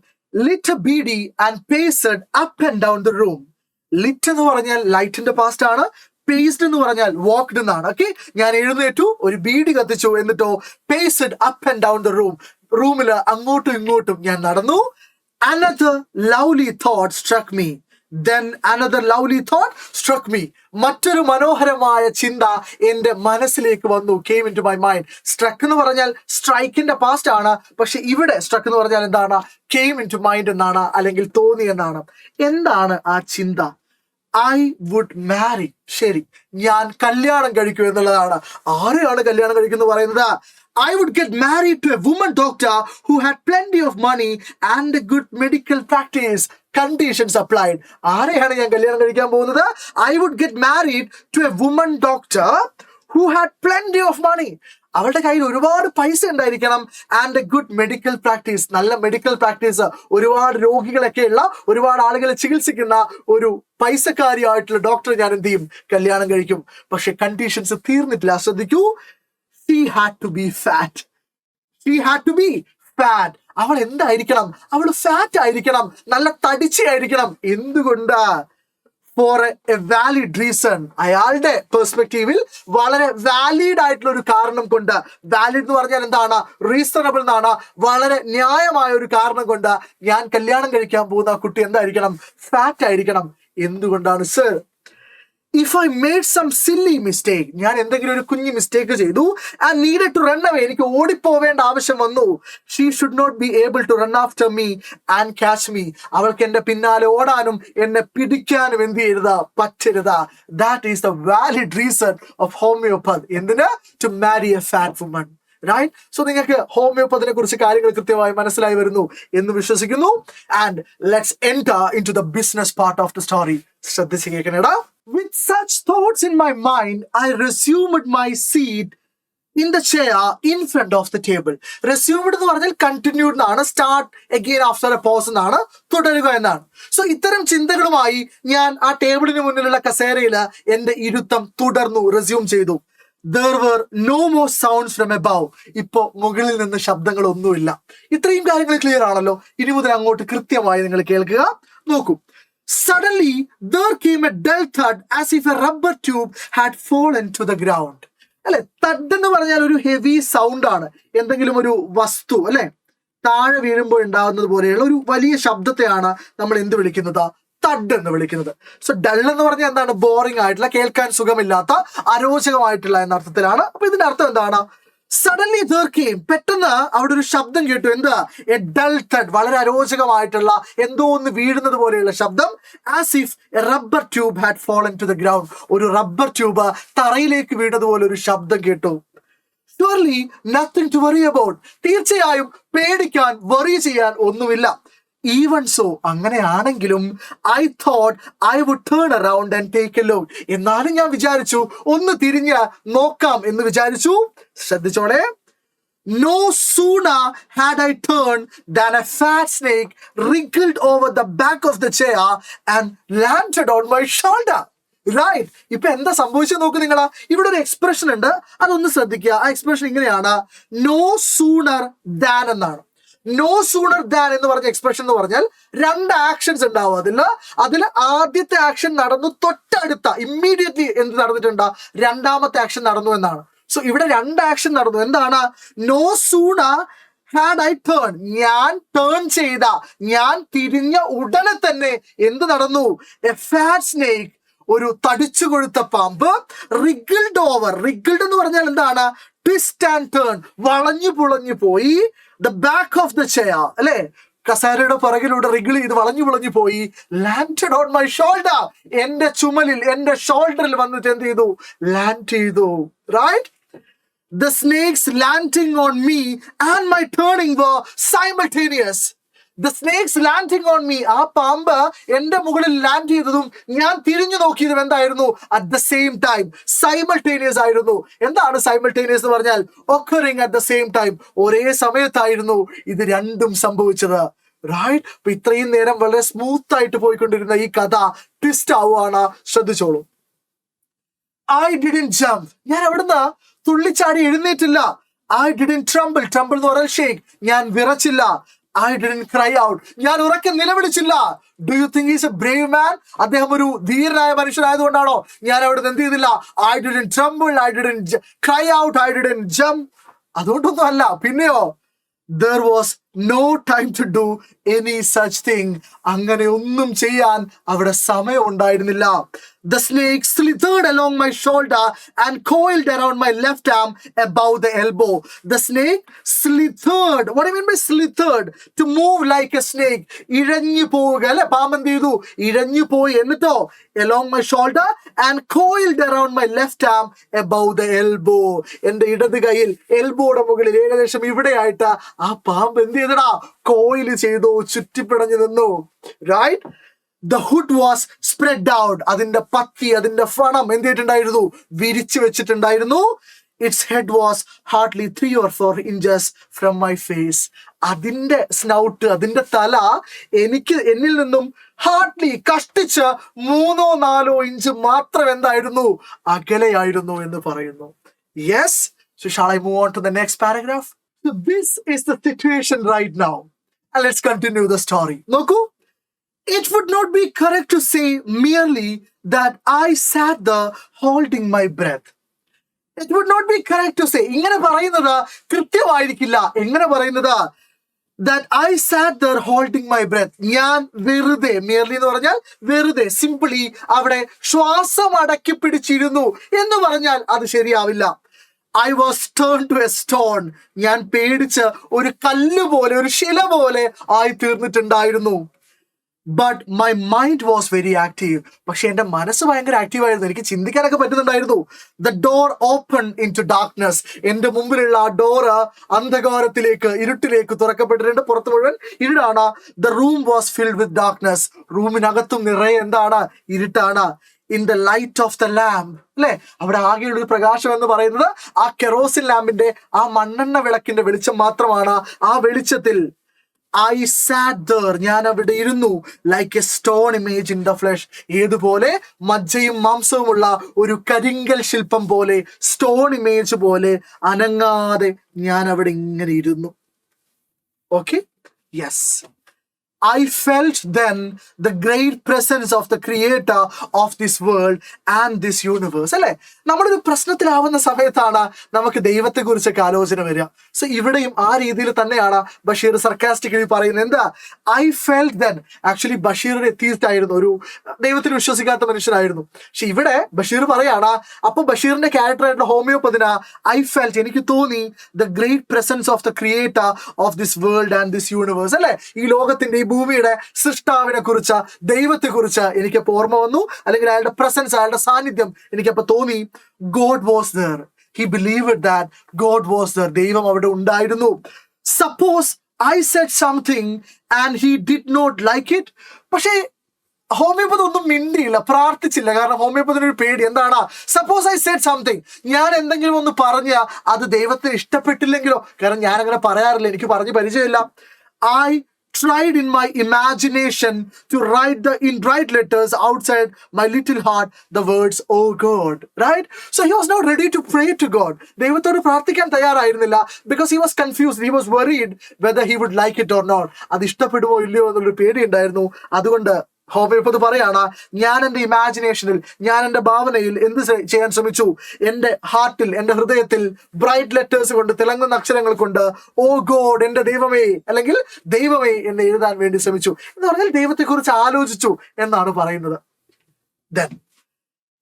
lit a beedi and paced up and down the room. lit എന്ന് പറഞ്ഞാൽ ലൈറ്റിന്റെ പാസ്റ്റ് ആണ്. പേസ്ഡ് എന്ന് പറഞ്ഞാൽ വാക്ക്ഡ് എന്നാണ്. ഓക്കെ, ഞാൻ എഴുന്നേറ്റു, ഒരു ബീഡി കത്തിച്ചു, എന്നിട്ടോ paced up and down the room. റൂമില് അങ്ങോട്ടും ഇങ്ങോട്ടും ഞാൻ നടന്നു. Another lovely thought struck me. Then another lovely thought struck me. മറ്റൊരു മനോഹരമായ ചിന്ത എൻ്റെ മനസ്സിലേക്ക് വന്നു. Came into my mind. Struck എന്ന് പറഞ്ഞാൽ സ്ട്രൈക്കിന്റെ പാസ്റ്റ് ആണ്, പക്ഷെ ഇവിടെ struck എന്ന് പറഞ്ഞാൽ എന്താണ്? Came into mind എന്നാണ്, അല്ലെങ്കിൽ തോന്നി എന്നാണ്. എന്താണ് ആ ചിന്ത? I would marry. ശരി, ഞാൻ കല്യാണം കഴിക്കൂ എന്നുള്ളതാണ്. ആരെയാണ് കല്യാണം കഴിക്കുന്നത് പറയുന്നത്? I would get married to a woman doctor who had plenty of money and a good medical practice. Conditions applied. ആരെയാണ് ഞാൻ കല്യാണം കഴിക്കാൻ പോകുന്നത്? I would get married to a woman doctor who had plenty of money. അവളുടെ കയ്യിൽ ഒരുപാട് പൈസ ഉണ്ടായിരിക്കണം. And A good medical practice, നല്ല മെഡിക്കൽ പ്രാക്ടീസ്, ഒരുപാട് രോഗികളൊക്കെ ഉള്ള, ഒരുപാട് ആളുകളെ ചികിത്സിക്കുന്ന ഒരു പൈസക്കാരിയായിട്ടുള്ള ഡോക്ടറെ ഞാൻ എന്ത് ചെയ്യും? കല്യാണം കഴിക്കും. പക്ഷെ കണ്ടീഷൻസ് തീർന്നിട്ടില്ല. ശ്രദ്ധിക്കൂ. She had to be fat. She had to be fat. അവൾ എന്തായിരിക്കണം? അവൾ ഫാറ്റ് ആയിരിക്കണം, നല്ല തടിച്ചയായിരിക്കണം. എന്തുകൊണ്ട്? For a valid reason. അയാളുടെ പെർസ്പെക്റ്റീവിൽ വളരെ വാലിഡ് ആയിട്ടുള്ള ഒരു കാരണം കൊണ്ട്. വാലിഡ് എന്ന് പറഞ്ഞാൽ എന്താണ്? റീസണബിൾ എന്നാണ്. വളരെ ന്യായമായ ഒരു കാരണം കൊണ്ട് ഞാൻ കല്യാണം കഴിക്കാൻ പോകുന്ന കുട്ടി എന്തായിരിക്കണം? ഫാറ്റ് ആയിരിക്കണം. എന്തുകൊണ്ടാണ് sir? If I made some silly mistake, ഞാൻ എന്തെങ്കിലും ഒരു കുഞ്ഞു മിസ്റ്റേക്ക് ചെയ്തു, and needed to run away, എനിക്ക് ഓടിപ്പോവേണ്ട ആവശ്യം വന്നു, she should not be able to run after me and catch me. അവൾക്ക് എന്റെ പിന്നാലെ ഓടാനും എന്നെ പിടിക്കാനും എന്ത് ചെയ്യരുത്? പറ്റരുത്. That is the valid reason of homeopathy. എന്തിന്? To marry a fat woman. Right? So നിങ്ങൾക്ക് ഹോമിയോപ്പതിനെ കുറിച്ച് കാര്യങ്ങൾ കൃത്യമായി മനസ്സിലായി വരുന്നു എന്ന് വിശ്വസിക്കുന്നു. And let's enter into the business part of the story. ശ്രദ്ധിച്ച് കേൾക്കണേടാ. With such thoughts in my mind, I resumed my seat in the chair in front of the table. Resumed എന്ന് പറഞ്ഞാൽ continued എന്നാണ്. Start again after a pause എന്നാണ്. തുടരുക എന്നാണ്. So ഇത്തരം ചിന്തകളുമായി ഞാൻ ആ ടേബിളിന് മുന്നിലുള്ള കസേരയിൽ എന്റെ ഇരുത്തം തുടർന്നു, റെസ്യൂം ചെയ്തു. There were no more sounds from above. ഇപ്പോ മുകളിൽ നിന്ന് ശബ്ദങ്ങളൊന്നുമില്ല. ഇത്രയും കാര്യങ്ങൾ ക്ലിയർ ആണല്ലോ. ഇനി മുതൽ അങ്ങോട്ട് കൃത്യമായി നിങ്ങൾ കേൾക്കുക. നോക്കൂ. Suddenly there came a dull thud as if a rubber tube had fallen to the ground. അല്ലെ, തഡ് എന്ന് പറഞ്ഞാൽ ഒരു ഹെവി സൗണ്ട് ആണ്. എന്തെങ്കിലും ഒരു വസ്തു അല്ലെ താഴെ വീഴുമ്പോൾ ഉണ്ടാകുന്നത് പോലെയുള്ള ഒരു വലിയ ശബ്ദത്തെയാണ് നമ്മൾ എന്ത് വിളിക്കുന്നത്? തഡ് എന്ന് വിളിക്കുന്നത്. സോ ഡൾ എന്ന് പറഞ്ഞാൽ എന്താണ്? ബോറിംഗ് ആയിട്ടുള്ള, കേൾക്കാൻ സുഖമില്ലാത്ത, അരോചകമായിട്ടുള്ള എന്ന അർത്ഥത്തിലാണ്. അപ്പൊ ഇതിന്റെ അർത്ഥം എന്താണ്? സഡൻലി there came, പെട്ടെന്ന് അവിടെ ഒരു ശബ്ദം കേട്ടു. എന്താ? എ ഡൾ തഡ്, വളരെ അരോചകമായിട്ടുള്ള എന്തോ ഒന്ന് വീഴുന്നത് പോലെയുള്ള ശബ്ദം. As if A rubber tube had fallen to the ground. ഒരു റബ്ബർ ട്യൂബ് തറയിലേക്ക് വീണത് പോലെ ഒരു ശബ്ദം കേട്ടു. Surely nothing to worry about. തീർച്ചയായും പേടിക്കാൻ, വറി ചെയ്യാൻ ഒന്നുമില്ല. Even so, അങ്ങനെയാണെങ്കിലും I thought I would turn around and take a look. എന്നാലും ഞാൻ വിചാരിച്ചു ഒന്ന് തിരിഞ്ഞ് നോക്കാം എന്ന് വിചാരിച്ചു. ശ്രദ്ധിച്ചോളെ. No sooner had I turned than a fat snake wriggled over the back of the chair and landed on my shoulder. Right? ഇപ്പൊ എന്താ സംഭവിച്ചത് നോക്ക് നിങ്ങളാ. ഇവിടെ ഒരു എക്സ്പ്രഷൻ ഉണ്ട്, അതൊന്ന് ശ്രദ്ധിക്കുക. ആ എക്സ്പ്രഷൻ ഇങ്ങനെയാണ്. No sooner than എന്നാണ്. നോ സൂണർ ദാൻ എന്ന് പറഞ്ഞ എക്സ്പ്രഷൻ എന്ന് പറഞ്ഞാൽ രണ്ട് ആക്ഷൻസ് ഉണ്ടാവും. അതിൽ ആദ്യത്തെ ആക്ഷൻ നടന്നു, തൊട്ടടുത്ത ഇമ്മീഡിയറ്റ്ലി എന്ത് നടന്നിട്ടുണ്ട്? രണ്ടാമത്തെ ആക്ഷൻ നടന്നു എന്നാണ്. സോ ഇവിടെ രണ്ട് ആക്ഷൻ നടന്നു. എന്താണ്? No sooner had I turn, ഞാൻ ടേൺ ചെയ്ത, ഞാൻ തിരിഞ്ഞ ഉടനെ തന്നെ എന്ത് നടന്നു? എ ഫാറ്റ് സ്നേക്ക്, ഒരു തടിച്ചു കൊഴുത്ത പാമ്പ്, റിഗിൾഡ് ഓവർ, റിഗിൾഡ് എന്ന് പറഞ്ഞാൽ എന്താണ്? ട്വിസ്റ്റ് ആൻഡ് ടേൺ, വളഞ്ഞു പുളഞ്ഞു പോയി. The back of the chair, അല്ലെ, കസേരയുടെ പുറകിലൂടെ റിഗിൾ ചെയ്ത് വളഞ്ഞു പുളഞ്ഞു പോയി. ലാൻഡഡ് ഓൺ മൈ ഷോൾഡർ, എന്റെ ചുമലിൽ, എന്റെ ഷോൾഡറിൽ വന്നിട്ട് എന്ത് ചെയ്തു? ലാൻഡ് ചെയ്തു. Right? The snakes landing on me and my turning were simultaneous. The snakes landing on me, ആ പാമ്പ് എന്റെ മുകളിൽ ലാൻഡ് ചെയ്തതും ഞാൻ തിരിഞ്ഞു നോക്കിയതും എന്തായിരുന്നു? At the same time, simultaneous ആയിരുന്നു. എന്താണ് സൈമൾട്ടേനിയസ് എന്ന് പറഞ്ഞാൽ? occurring at the same time, ഒരേ സമയത്തായിരുന്നു ഇത് രണ്ടും സംഭവിച്ചത്. റൈറ്റ്? അപ്പൊ ഇത്രയും നേരം വളരെ സ്മൂത്ത് ആയിട്ട് പോയിക്കൊണ്ടിരുന്ന ഈ കഥ ട്വിസ്റ്റ് ആവുകയാണ്. ശ്രദ്ധിച്ചോളൂ. I didn't jump, ഞാൻ അവിടുന്ന് തുള്ളിച്ചാടി എഴുന്നേറ്റില്ല. I didn't tremble, tremble എന്ന് പറഞ്ഞാൽ ഷേക്ക്, ഞാൻ വിറച്ചില്ല. I didn't cry out, ഞാൻ ഉറക്കെ നിലവിളിച്ചില്ല. Do you think he's a brave man? അദ്ദേഹം ഒരു ധീരനായ മനുഷ്യനായതുകൊണ്ടാണോ ഞാൻ അവിടെ എന്ത് ചെയ്തില്ല? I didn't tremble, I didn't cry out, I didn't jump. അതുകൊണ്ടൊന്നും അല്ല. പിന്നെയോ? There was no time to do any such thing. അങ്ങനെ ഒന്നും ചെയ്യാൻ അവിടെ സമയം ഉണ്ടായിരുന്നില്ല. The snake slithered along my shoulder and coiled around my left arm above the elbow. The snake slithered. What do you mean by slithered? To move like a snake. ഇഴഞ്ഞു പോവുക അല്ലെ, പാമ്പ് എന്ത് ചെയ്തു? ഇഴഞ്ഞു പോയി. എന്നിട്ടോ along my shoulder and coiled around my left arm above the elbow. എന്റെ ഇടത് കൈയിൽ എൽബോയുടെ മുകളിൽ ഏകദേശം ഇവിടെയായിട്ട് ആ പാമ്പ് എന്ത് ചെയ്തടാ? കോയിൽ ചെയ്തു, ചുറ്റിപ്പിടഞ്ഞു നിന്നു. Right? The hood was spread out. അതിന്റെ പത്തി, അതിന്റെ ഫണം എന്ത് ചെയ്തിട്ടുണ്ടായിരുന്നു? വിരിച്ചു വെച്ചിട്ടുണ്ടായിരുന്നു. Its head was hardly 3 or 4 inches from my face. അതിന്റെ സ്നൗട്ട്, അതിന്റെ തല എന്നിൽ നിന്നും ഹാർഡ്ലി കഷ്ടിച്ച് 3-4 ഇഞ്ച് മാത്രം എന്തായിരുന്നു? അകലെയായിരുന്നു എന്ന് പറയുന്നു. Yes. So shall I move on to the next paragraph? So this is the situation right now. And let's continue the story. നോക്കൂ. It would not be correct to say merely that I sat there holding my breath. It would not be correct to say, ഇങ്ങനെ പറയുന്നത് കൃത്യമായിരിക്കില്ല. എങ്ങനെ പറയുന്നത്? That I sat there holding my breath. ഞാൻ വെറുതെ, merely എന്ന് പറഞ്ഞാൽ വെറുതെ, സിംപിളി അവിടെ ശ്വാസം അടക്കി പിടിച്ചിരുന്നു എന്ന് പറഞ്ഞാൽ അത് ശരിയാവില്ല. I was turned to a stone. ഞാൻ പേടിച്ച് ഒരു കല്ല് പോലെ, ഒരു ശില പോലെ ആയി തീർന്നിട്ടുണ്ടായിരുന്നു. But my mind was very active. പക്ഷെ എൻ്റെ മനസ്സ് ഭയങ്കര ആക്റ്റീവ് ആയിരുന്നു. എനിക്ക് ചിന്തിക്കാനൊക്കെ പറ്റുന്നുണ്ടായിരുന്നു. The door opened into darkness. എൻ്റെ മുമ്പിലുള്ള ആ ഡോറ് അന്ധകാരത്തിലേക്ക്, ഇരുട്ടിലേക്ക് തുറക്കപ്പെട്ടിട്ടുണ്ട്. പുറത്ത് മുഴുവൻ ഇരുടാണ്. The room was filled with darkness. റൂമിനകത്തും നിറയെ എന്താണ്? ഇരുട്ടാണ്. In the light of the lamp, അല്ലെ, അവിടെ ആകെയുള്ള ഒരു പ്രകാശം എന്ന് പറയുന്നത് ആ കെറോസിൻ ലാമ്പിന്റെ, ആ മണ്ണെണ്ണ വിളക്കിന്റെ വെളിച്ചം മാത്രമാണ്. ആ വെളിച്ചത്തിൽ I sat there. ഞാൻ അവിടെ ഇരുന്നു. Like a stone image in the flesh. ഏതുപോലെ? മജ്ജയും മാംസവുമുള്ള ഒരു കരിങ്കൽ ശില്പം പോലെ, സ്റ്റോൺ ഇമേജ് പോലെ അനങ്ങാതെ ഞാൻ അവിടെ ഇങ്ങനെ ഇരുന്നു. Okay? Yes. I felt then the great presence of the creator of this world and this universe. അല്ലെ, നമ്മളൊരു പ്രശ്നത്തിലാവുന്ന സമയത്താണ് നമുക്ക് ദൈവത്തെ കുറിച്ചൊക്കെ ആലോചന വരിക. സോ ഇവിടെയും ആ രീതിയിൽ തന്നെയാണ് ബഷീർ സർക്കാസ്റ്റിക്കലി പറയുന്നത്. എന്താ? I felt then. Actually Basheer atheist ആയിരുന്നു, ഒരു ദൈവത്തിൽ വിശ്വസിക്കാത്ത മനുഷ്യനായിരുന്നു. പക്ഷെ ഇവിടെ ബഷീർ പറയാണ്, അപ്പൊ ബഷീറിന്റെ ക്യാരക്ടറായിട്ടുള്ള ഹോമിയോപ്പതിന് I felt, എനിക്ക് തോന്നി, the great presence of the creator of this world and this universe. അല്ലെ, ഈ ലോകത്തിന്റെ, ഈ ഭൂമിയുടെ സൃഷ്ടാവിനെ കുറിച്ച്, ദൈവത്തെ കുറിച്ച് എനിക്കപ്പോ ഓർമ്മ വന്നു. അല്ലെങ്കിൽ അയാളുടെ പ്രസൻസ്, അയാളുടെ സാന്നിധ്യം എനിക്കപ്പോ തോന്നി. God was there. He believed that God was there. ദൈവം അവിടെ ഉണ്ടായിരുന്നു. Suppose I said something and he did not like it. പക്ഷേ ഹോമിയോപ്പതി ഒന്നും മിണ്ടിയില്ല, പ്രാർത്ഥിച്ചില്ല. കാരണം ഹോമിയോപ്പതിന് ഒരു പേടി. എന്താണ്? സപ്പോസ് ഐ സെഡ് സംതിങ്, ഞാൻ എന്തെങ്കിലും ഒന്ന് പറഞ്ഞ അത് ദൈവത്തിന് ഇഷ്ടപ്പെട്ടില്ലെങ്കിലോ? കാരണം ഞാൻ അങ്ങനെ പറയാറില്ല, എനിക്ക് പറഞ്ഞ് പരിചയമില്ല. I tried in my imagination to write in bright letters outside my little heart the words, oh God. Right? So he was not ready to pray to God. ദൈവത്തോട് പ്രാർത്ഥിക്കാൻ തയ്യാറായിരുന്നില്ല. Because he was confused. He was worried whether he would like it or not. അത് ഇഷ്ടപ്പെടുമോ ഇല്ലയോ എന്നുള്ളൊരു പേടി ഉണ്ടായിരുന്നു. അതുകൊണ്ട് homeopathy പറയാണ്, ഞാൻ എൻ്റെ ഇമാജിനേഷനിൽ, ഞാൻ എൻ്റെ ഭാവനയിൽ എന്ത് ചെയ്യാൻ ശ്രമിച്ചു? എൻ്റെ ഹാർട്ടിൽ, എൻ്റെ ഹൃദയത്തിൽ ബ്രൈറ്റ് ലെറ്റേഴ്സ് കൊണ്ട്, തിളങ്ങുന്ന അക്ഷരങ്ങൾ കൊണ്ട് ഓ ഗോഡ്, എൻ്റെ ദൈവമേ, അല്ലെങ്കിൽ ദൈവമേ എന്ന് എഴുതാൻ വേണ്ടി ശ്രമിച്ചു. എന്ന് പറഞ്ഞാൽ ദൈവത്തെക്കുറിച്ച് ആലോചിച്ചു എന്നാണ് പറയുന്നത്. Then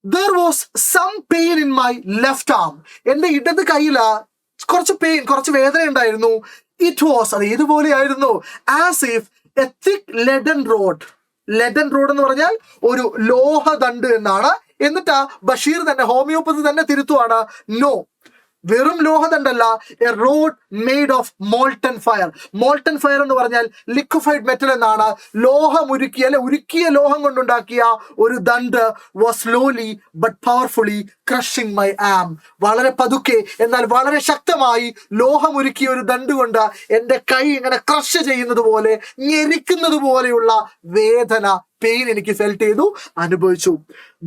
there was some pain in my left arm. എൻ്റെ ഇടത് കൈയില് കുറച്ച് പെയിൻ, കുറച്ച് വേദന ഉണ്ടായിരുന്നു. It was, അത് ഏതുപോലെയായിരുന്നു? As if a thick leaden rod. Leaden road എന്ന് പറഞ്ഞാൽ ഒരു ലോഹദണ്ഡ് എന്നാണ്. എന്നിട്ട് ബഷീർ തന്നെ, ഹോമിയോപ്പതി തന്നെ തിരുത്തുവാണ്. നോ, വെറും ലോഹദണ്ഡല്ല, a rod made of molten fire. Molten fire എന്ന് പറഞ്ഞാൽ ലിക്വിഫൈഡ് മെറ്റൽ എന്നാണ്. ലോഹം ഉരുക്കിയ, അല്ലെ, ഉരുക്കിയ ലോഹം കൊണ്ടുണ്ടാക്കിയ ഒരു ദണ്ഡ് was slowly but powerfully crushing my arm. വളരെ പതുക്കെ എന്നാൽ വളരെ ശക്തമായി ലോഹം ഉരുക്കിയ ഒരു ദണ്ഡ് കൊണ്ട് എൻ്റെ കൈ ഇങ്ങനെ ക്രഷ് ചെയ്യുന്നത് പോലെ, ഞെരിക്കുന്നത് പോലെയുള്ള വേദന, പെയിൻ എനിക്ക് ഫെൽറ്റ് ചെയ്തു, അനുഭവിച്ചു.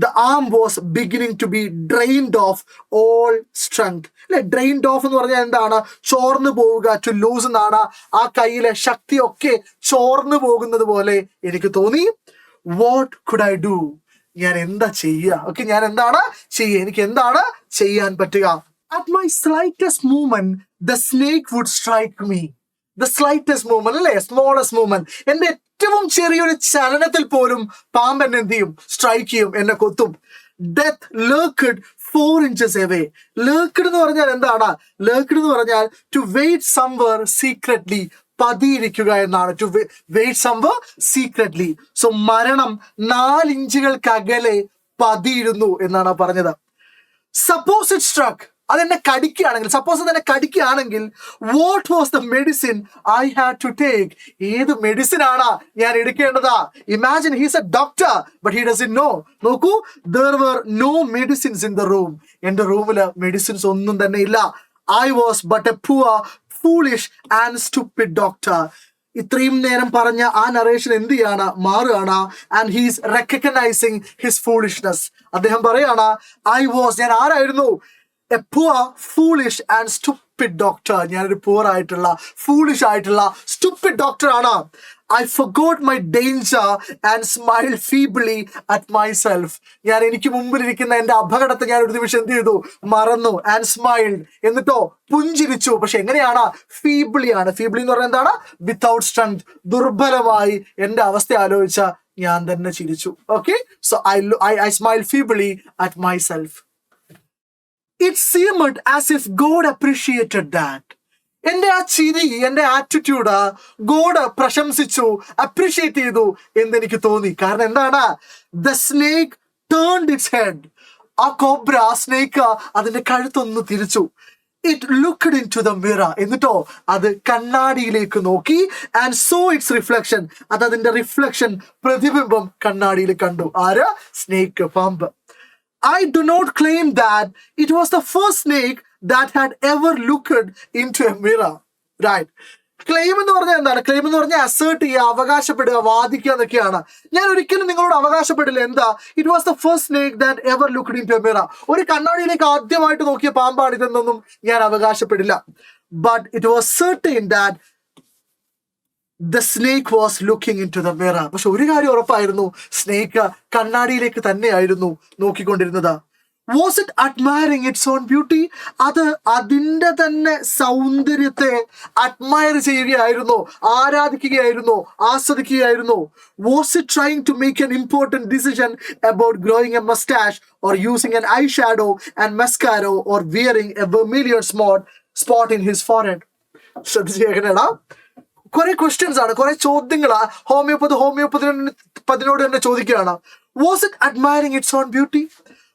The arm was beginning to be drained of all strength. അല്ലെ, drained off എന്ന് പറഞ്ഞാൽ എന്താണ്? ചോർന്നു പോവുക, to lose എന്നാണ്. ആ കൈയിലെ ശക്തിയൊക്കെ ചോർന്നു പോകുന്നത് പോലെ എനിക്ക് തോന്നി. What could I do? ഞാൻ എന്താ ചെയ്യുക? ഓക്കെ, ഞാൻ എന്താണ് ചെയ്യുക? എനിക്ക് എന്താണ് ചെയ്യാൻ പറ്റുക? At my slightest movement, the snake would strike me. The slightest movement അല്ലെ, സ്മോളസ്റ്റ് മൂവ്മെന്റ്, എന്റെ ഏറ്റവും ചെറിയൊരു ചലനത്തിൽ പോലും പാമ്പ് എന്നെ എന്ത് ചെയ്യും, സ്ട്രൈക്ക് ചെയ്യും, എന്നെ കൊത്തും. Death lurked 4 inches away. lurked എന്ന് പറഞ്ഞാൽ എന്താണ്? lurked എന്ന് പറഞ്ഞാൽ ടു വെയിറ്റ് സംവെയർ സീക്രട്ട്ലി, പതിയിരിക്കുക എന്നാണ്. To wait somewhere secretly. So മരണം 4 ഇഞ്ചുകൾക്കകലെ പതിയിരുന്നു എന്നാണ് പറഞ്ഞത്. സപ്പോസ് ഇറ്റ് സ്ട്രക്ക്, അതെന്നെ കടിക്കുകയാണെങ്കിൽ, സപ്പോസ് അതെന്നെ കടിക്കുകയാണെങ്കിൽ, what was the medicine I had to take? ഏത് മെഡിസിൻ ആണ് ഞാൻ എടുക്കേണ്ടത്? Imagine he's a doctor but he doesn't know. നോക്കൂ, there were no medicines in the room. എന്റെ റൂമില് മെഡിസിൻസ് ഒന്നും തന്നെ ഇല്ല. I was but a poor, foolish and stupid doctor. ഇത്രയും നേരം പറഞ്ഞ ആ നറേഷൻ എന്ത് ചെയ്യാണ്, മാറുകയാണ്. And he's recognising his foolishness. അദ്ദേഹം പറയാണ്, ഞാൻ ആരായിരുന്നു? A poor, foolish and stupid doctor. ഞാനൊരു പുവർ ആയിട്ടുള്ള, ഫൂളിഷ് ആയിട്ടുള്ള, സ്റ്റുപ്പിഡ് ഡോക്ടർ ആണ്. I forgot my danger and smiled feebly at myself. ഞാൻ എനിക്ക് മുമ്പിലിരിക്കുന്ന എന്റെ അപകടത്തെ ഞാൻ ഒരു നിമിഷം എന്ത് ചെയ്തു, മറന്നു. ആൻഡ് സ്മൈൽഡ്, എന്നിട്ടോ പുഞ്ചിരിച്ചു. പക്ഷെ എങ്ങനെയാണ്? ഫീബിളി ആണ്. ഫീബിളി എന്ന് പറഞ്ഞാൽ എന്താണ്? വിത്തൗട്ട് സ്ട്രെങ്ത്, ദുർബലമായി എന്റെ അവസ്ഥ ആലോചിച്ച ഞാൻ തന്നെ ചിരിച്ചു. Okay, so I smiled feebly at myself. It seemed as if God appreciated that. എന്റെ ആ ചിരി, എന്റെ ആറ്റിറ്റ്യൂഡ് ഗോഡ് പ്രശംസിച്ചു, അപ്രീഷിയേറ്റ് ചെയ്തു എന്നെനിക്ക് തോന്നി. കാരണം എന്താണ്? The snake turned its head. ആ കോബ്ര, ആ സ്നേക്ക് അതിന്റെ കഴുത്തൊന്ന് തിരിച്ചു. It looked in to the mirror. എന്നിട്ടോ അത് കണ്ണാടിയിലേക്ക് നോക്കി. And so its reflection. അത് അതിന്റെ റിഫ്ലക്ഷൻ, പ്രതിബിംബം കണ്ണാടിയിൽ കണ്ടു. ആര്? സ്നേക്ക്, പാമ്പ്. I do not claim that it was the first snake that had ever looked into a mirror. Right? Claim എന്ന് പറഞ്ഞാൽ എന്താണ്? ക്ലെയിം എന്ന് പറഞ്ഞാൽ അസേർട്ട് ചെയ്യുക, അവകാശപ്പെടുക, വാദിക്കുക എന്നൊക്കെയാണ്. ഞാൻ ഒരിക്കലും നിങ്ങളോട് അവകാശപ്പെടില്ല. എന്താ? It was the first snake that ever looked into a mirror. ഒരു കണ്ണാടിയിലേക്ക് ആദ്യമായിട്ട് നോക്കിയ പാമ്പാണ് ഇതെന്നൊന്നും ഞാൻ അവകാശപ്പെടില്ല. But it was certain that the snake was looking into the mirror. പക്ഷെ ഒരു കാര്യം ഉറപ്പായിരുന്നു, സ്നേക്ക് കണ്ണാടിയിലേക്ക് തന്നെയായിരുന്നു നോക്കിക്കൊണ്ടിരുന്നത്. Was it admiring its own beauty? അത് അതിൻ്റെ തന്നെ സൗന്ദര്യത്തെ അഡ്മയർ ചെയ്യുകയായിരുന്നു, ആരാധിക്കുകയായിരുന്നു, ആസ്വദിക്കുകയായിരുന്നു. Was it trying to make an important decision about growing a mustache or using an eyeshadow and mascara or wearing a vermilion spot in his forehead? ശ്രദ്ധിച്ചേക്കണേടാ, കുറെ questions ആണ്, കുറെ ചോദ്യങ്ങളാ ഹോമിയോപ്പതിനോട് തന്നെ ചോദിക്കുകയാണ്. Was it admiring its own beauty?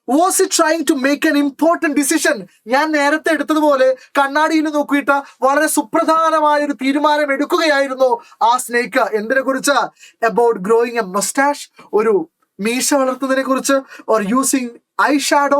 Was it trying to make an important decision? ഞാൻ നേരത്തെ എടുത്തതുപോലെ കണ്ണാടിയിൽ നോക്കിയിട്ട് വളരെ സുപ്രധാനമായ ഒരു തീരുമാനം എടുക്കുകയായിരുന്നു ആ സ്നേക്ക്. എന്തിനെ കുറിച്ച്? അബൌട്ട് ഗ്രോയിങ് എ മസ്റ്റാഷ്, ഒരു മീശ വളർത്തുന്നതിനെ കുറിച്ച്. ഓർ യൂസിങ് ഐഷാഡോ